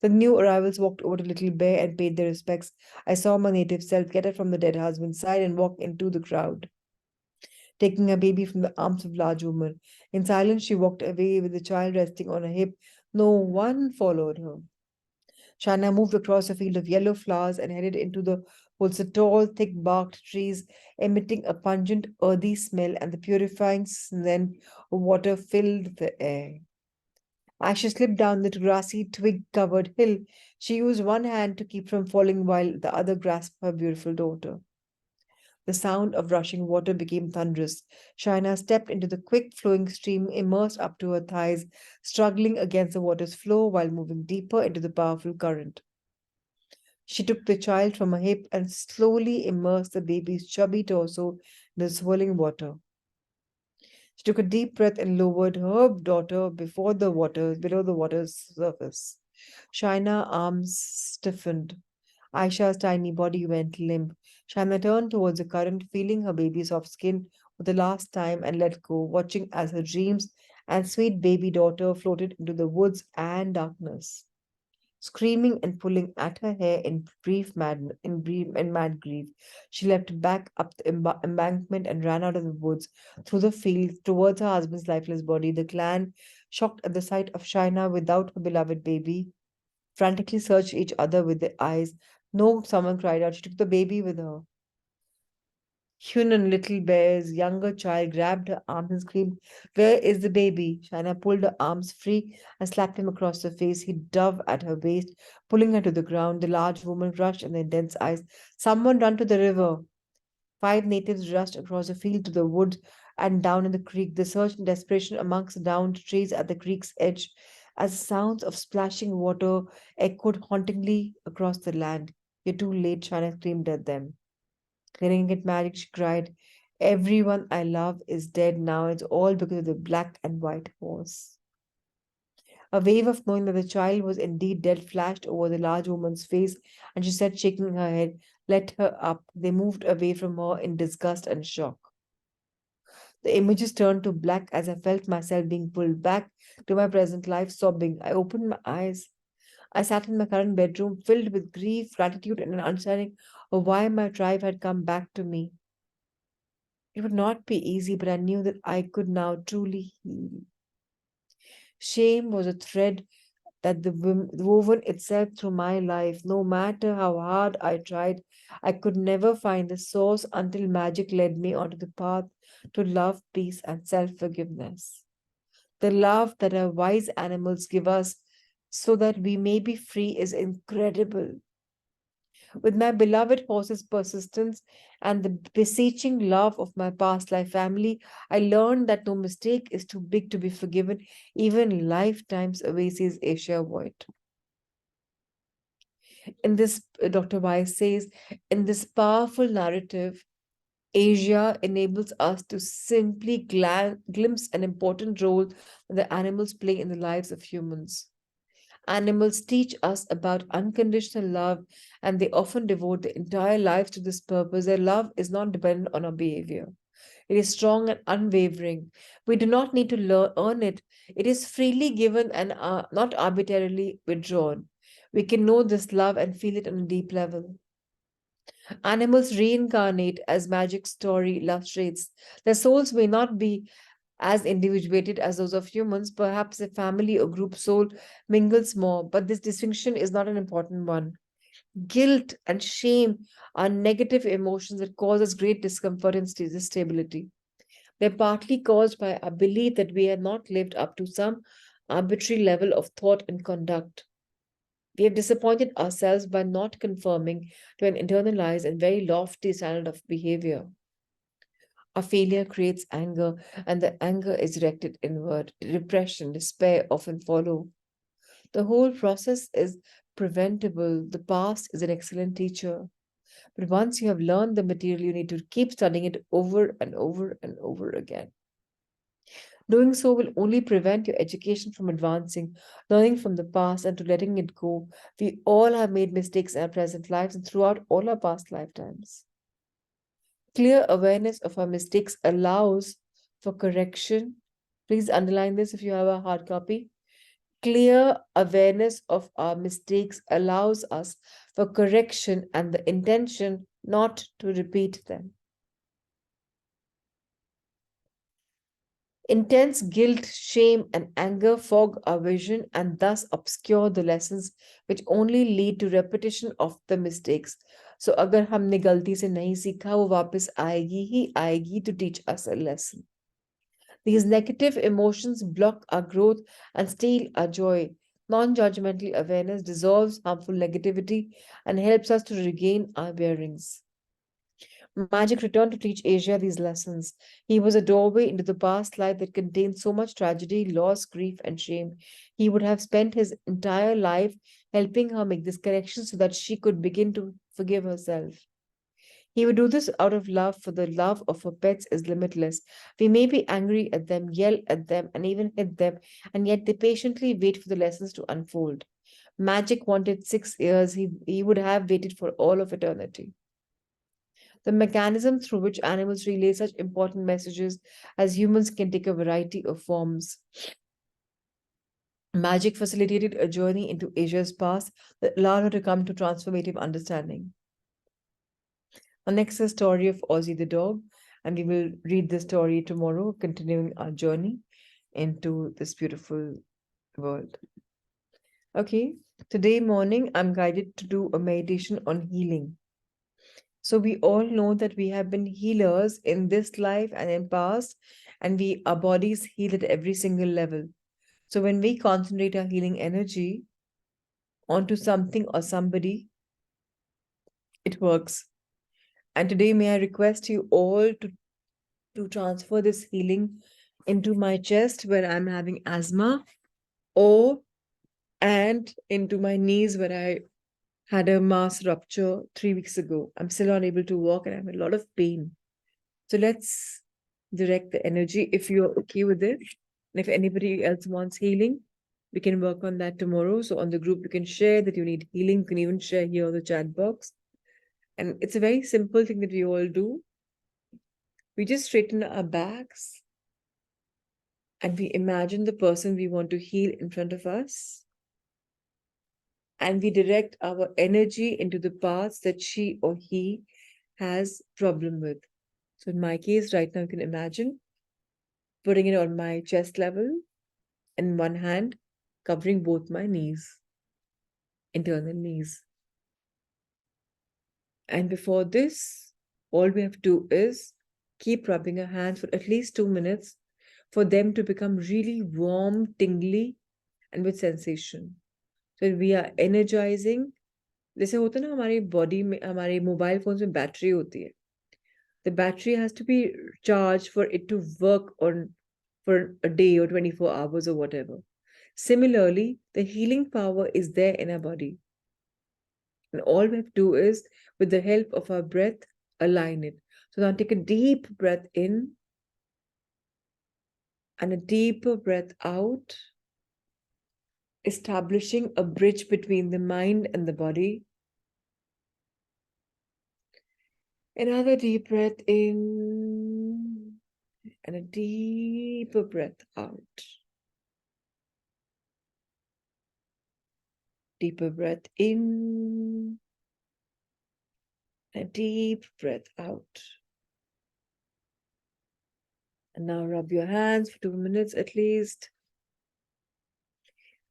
The new arrivals walked over to Little Bear and paid their respects. I saw my native self get up from the dead husband's side and walk into the crowd, taking a baby from the arms of large woman. In silence, she walked away with the child resting on her hip. No one followed her. Shana moved across a field of yellow flowers and headed into the woods. The tall, thick-barked trees emitting a pungent, earthy smell, and the purifying scent of water filled the air. As she slipped down the grassy, twig-covered hill, she used one hand to keep from falling while the other grasped her beautiful daughter. The sound of rushing water became thunderous. Shaina stepped into the quick flowing stream, immersed up to her thighs, struggling against the water's flow while moving deeper into the powerful current. She took the child from her hip and slowly immersed the baby's chubby torso in the swirling water. She took a deep breath and lowered her daughter below the water's surface. Shaina's arms stiffened. Aisha's tiny body went limp. Shaina turned towards the current, feeling her baby's soft skin for the last time and let go, watching as her dreams and sweet baby daughter floated into the woods and darkness. Screaming and pulling at her hair in mad grief, she leapt back up the embankment and ran out of the woods, through the fields, towards her husband's lifeless body. The clan, shocked at the sight of Shaina without her beloved baby, frantically searched each other with their eyes. No, someone cried out. She took the baby with her. Hunan, little bear's younger child, grabbed her arms and screamed, "Where is the baby?" Shaina pulled her arms free and slapped him across the face. He dove at her waist, pulling her to the ground. The large woman rushed in the intense eyes. "Someone run to the river." 5 natives rushed across the field to the woods and down in the creek. They searched in desperation amongst the downed trees at the creek's edge as the sounds of splashing water echoed hauntingly across the land. "You're too late," Shaina screamed at them. Getting it married, she cried, "Everyone I love is dead now. It's all because of the black and white horse." A wave of knowing that the child was indeed dead flashed over the large woman's face, and she said, shaking her head, "Let her up." They moved away from her in disgust and shock. The images turned to black as I felt myself being pulled back to my present life, sobbing. I opened my eyes. I sat in my current bedroom, filled with grief, gratitude, and an understanding of why my tribe had come back to me. It would not be easy, but I knew that I could now truly heal. Shame was a thread that woven itself through my life. No matter how hard I tried, I could never find the source until magic led me onto the path to love, peace, and self forgiveness. The love that our wise animals give us so that we may be free is incredible. With my beloved horse's persistence and the beseeching love of my past life family, I learned that no mistake is too big to be forgiven, even lifetimes away, says Asia Voigt. In this, Dr. Weiss says, in this powerful narrative, Asia enables us to simply glimpse an important role that the animals play in the lives of humans. Animals teach us about unconditional love, and they often devote their entire lives to this purpose. Their love is not dependent on our behavior, it is strong and unwavering. We do not need to earn it, it is freely given and not arbitrarily withdrawn. We can know this love and feel it on a deep level. Animals reincarnate as magic story illustrates. Their souls may not be as individuated as those of humans. Perhaps a family or group soul mingles more, but this distinction is not an important one. Guilt and shame are negative emotions that cause us great discomfort and instability. They're partly caused by our belief that we have not lived up to some arbitrary level of thought and conduct. We have disappointed ourselves by not conforming to an internalized and very lofty standard of behavior. A failure creates anger, and the anger is directed inward. Repression, despair often follow. The whole process is preventable. The past is an excellent teacher. But once you have learned the material, you need to keep studying it over and over and over again. Doing so will only prevent your education from advancing, learning from the past and to letting it go. We all have made mistakes in our present lives and throughout all our past lifetimes. Clear awareness of our mistakes allows for correction. Please underline this if you have a hard copy. Clear awareness of our mistakes allows us for correction and the intention not to repeat them. Intense guilt, shame, and anger fog our vision and thus obscure the lessons which only lead to repetition of the mistakes. So अगर हमने गलती से नहीं सीखा वो वापस आएगी ही आएगी to teach us a lesson. These negative emotions block our growth and steal our joy. Non-judgmental awareness dissolves harmful negativity and helps us to regain our bearings. Magic returned to teach Asia these lessons. He was a doorway into the past life that contained so much tragedy, loss, grief, and shame. He would have spent his entire life helping her make this correction so that she could begin to forgive herself. He would do this out of love, for the love of her pets is limitless. We may be angry at them, yell at them, and even hit them, and yet they patiently wait for the lessons to unfold. Magic wanted 6 years, he would have waited for all of eternity. The mechanism through which animals relay such important messages as humans can take a variety of forms. Magic facilitated a journey into Asia's past that allowed her to come to transformative understanding. Our next is the story of Ozzy the dog, and we will read the story tomorrow, continuing our journey into this beautiful world. Okay, today morning I'm guided to do a meditation on healing. So we all know that we have been healers in this life and in past, and our bodies heal at every single level. So when we concentrate our healing energy onto something or somebody, it works. And today, may I request you all to transfer this healing into my chest where I'm having asthma, or and into my knees where I had a mass rupture 3 weeks ago. I'm still not able to walk and I have a lot of pain. So let's direct the energy if you're okay with it. And if anybody else wants healing, we can work on that tomorrow. So on the group, you can share that you need healing. You can even share here on the chat box. And it's a very simple thing that we all do. We just straighten our backs and we imagine the person we want to heal in front of us. And we direct our energy into the parts that she or he has problem with. So in my case, right now, you can imagine putting it on my chest level and one hand covering both my knees, internal knees. And before this, all we have to do is keep rubbing our hands for at least 2 minutes for them to become really warm, tingly, and with sensation. So we are energizing. जैसे होता है ना हमारी body में हमारे mobile phones में battery होती है. The battery has to be charged for it to work on for a day or 24 hours or whatever. Similarly, the healing power is there in our body. And all we have to do is, with the help of our breath, align it. So now take a deep breath in and a deeper breath out, establishing a bridge between the mind and the body. Another deep breath in and a deeper breath out. Deeper breath in, a deep breath out. And now rub your hands for 2 minutes at least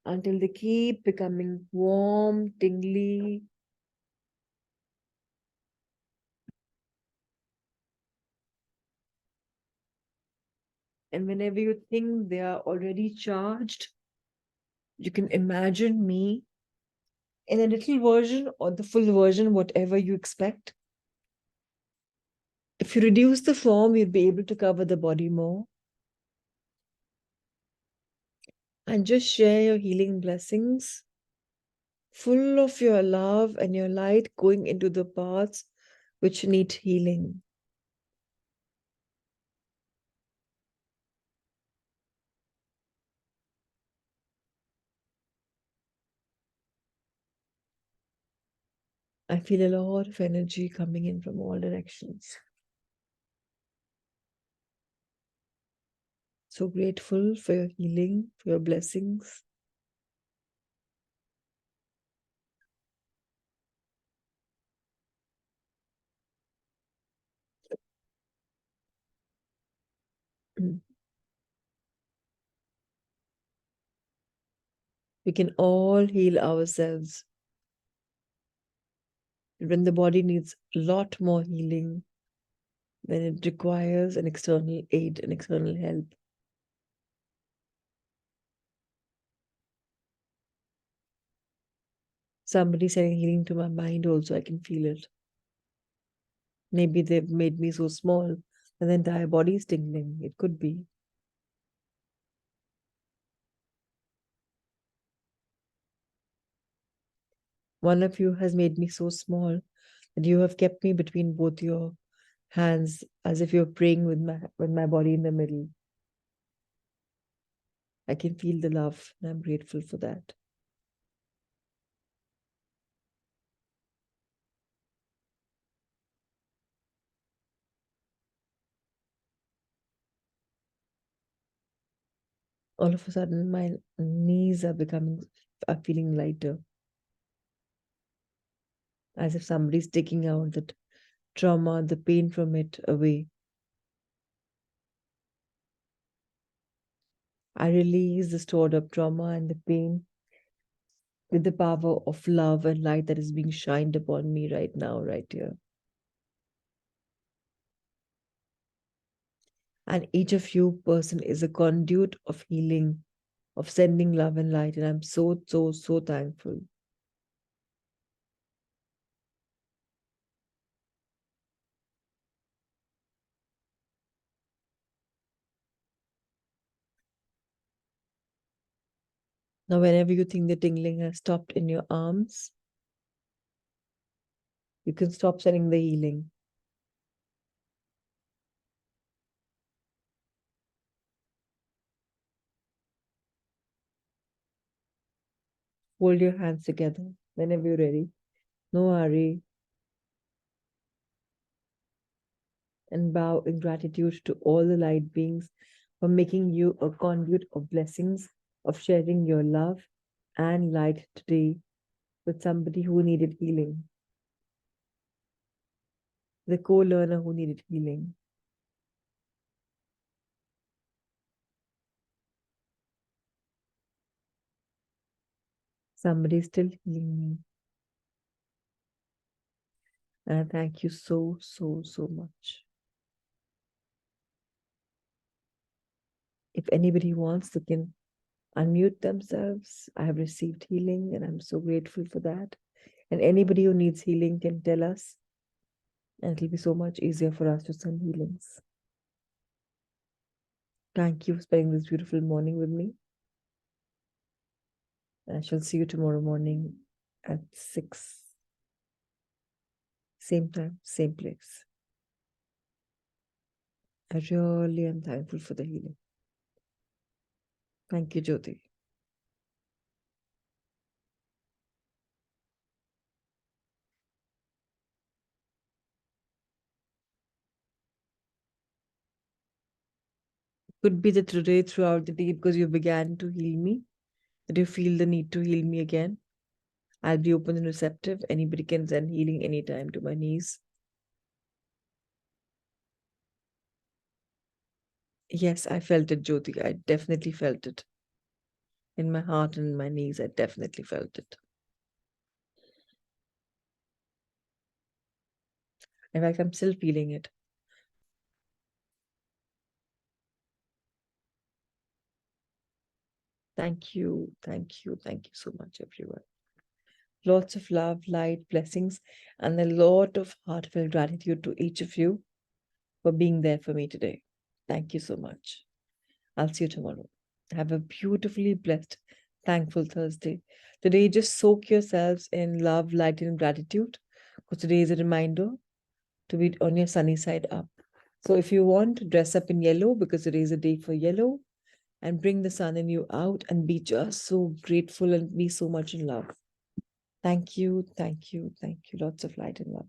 until they keep becoming warm, tingly. And whenever you think they are already charged, you can imagine me in a little version or the full version, whatever you expect. If you reduce the form, you'll be able to cover the body more. And just share your healing blessings, full of your love and your light going into the parts which need healing. I feel a lot of energy coming in from all directions. So grateful for your healing, for your blessings. We can all heal ourselves. When the body needs a lot more healing, then it requires an external aid, an external help. Somebody sending healing to my mind also, I can feel it. Maybe they've made me so small that the entire body is tingling. It could be. One of you has made me so small that you have kept me between both your hands as if you're praying with my body in the middle. I can feel the love and I'm grateful for that. All of a sudden, my knees are feeling lighter, as if somebody's taking out that trauma, the pain from it away. I release the stored up trauma and the pain with the power of love and light that is being shined upon me right now, right here. And each of you person is a conduit of healing, of sending love and light. And I'm so, so, so thankful. Now, whenever you think the tingling has stopped in your arms, you can stop sending the healing. Hold your hands together whenever you're ready. No hurry. And bow in gratitude to all the light beings for making you a conduit of blessings, of sharing your love and light today with somebody who needed healing, the co-learner who needed healing. Somebody still healing me. And I thank you so, so, so much. If anybody wants, they can unmute themselves. I have received healing and I'm so grateful for that. And anybody who needs healing can tell us, and it'll be so much easier for us to send healings. Thank you for spending this beautiful morning with me. I shall see you tomorrow morning at 6. Same time, same place. I really am thankful for the healing. Thank you, Jyoti. Could be that today, throughout the day, because you began to heal me, that you feel the need to heal me again. I'll be open and receptive. Anybody can send healing anytime to my knees. Yes, I felt it, Jyoti. I definitely felt it. In my heart and in my knees, I definitely felt it. In fact, I'm still feeling it. Thank you, thank you, thank you so much, everyone. Lots of love, light, blessings, and a lot of heartfelt gratitude to each of you for being there for me today. Thank you so much. I'll see you tomorrow. Have a beautifully blessed, thankful Thursday. Today, just soak yourselves in love, light, and gratitude, because today is a reminder to be on your sunny side up. So if you want, dress up in yellow, because today is a day for yellow, and bring the sun in you out and be just so grateful and be so much in love. Thank you, thank you, thank you. Lots of light and love.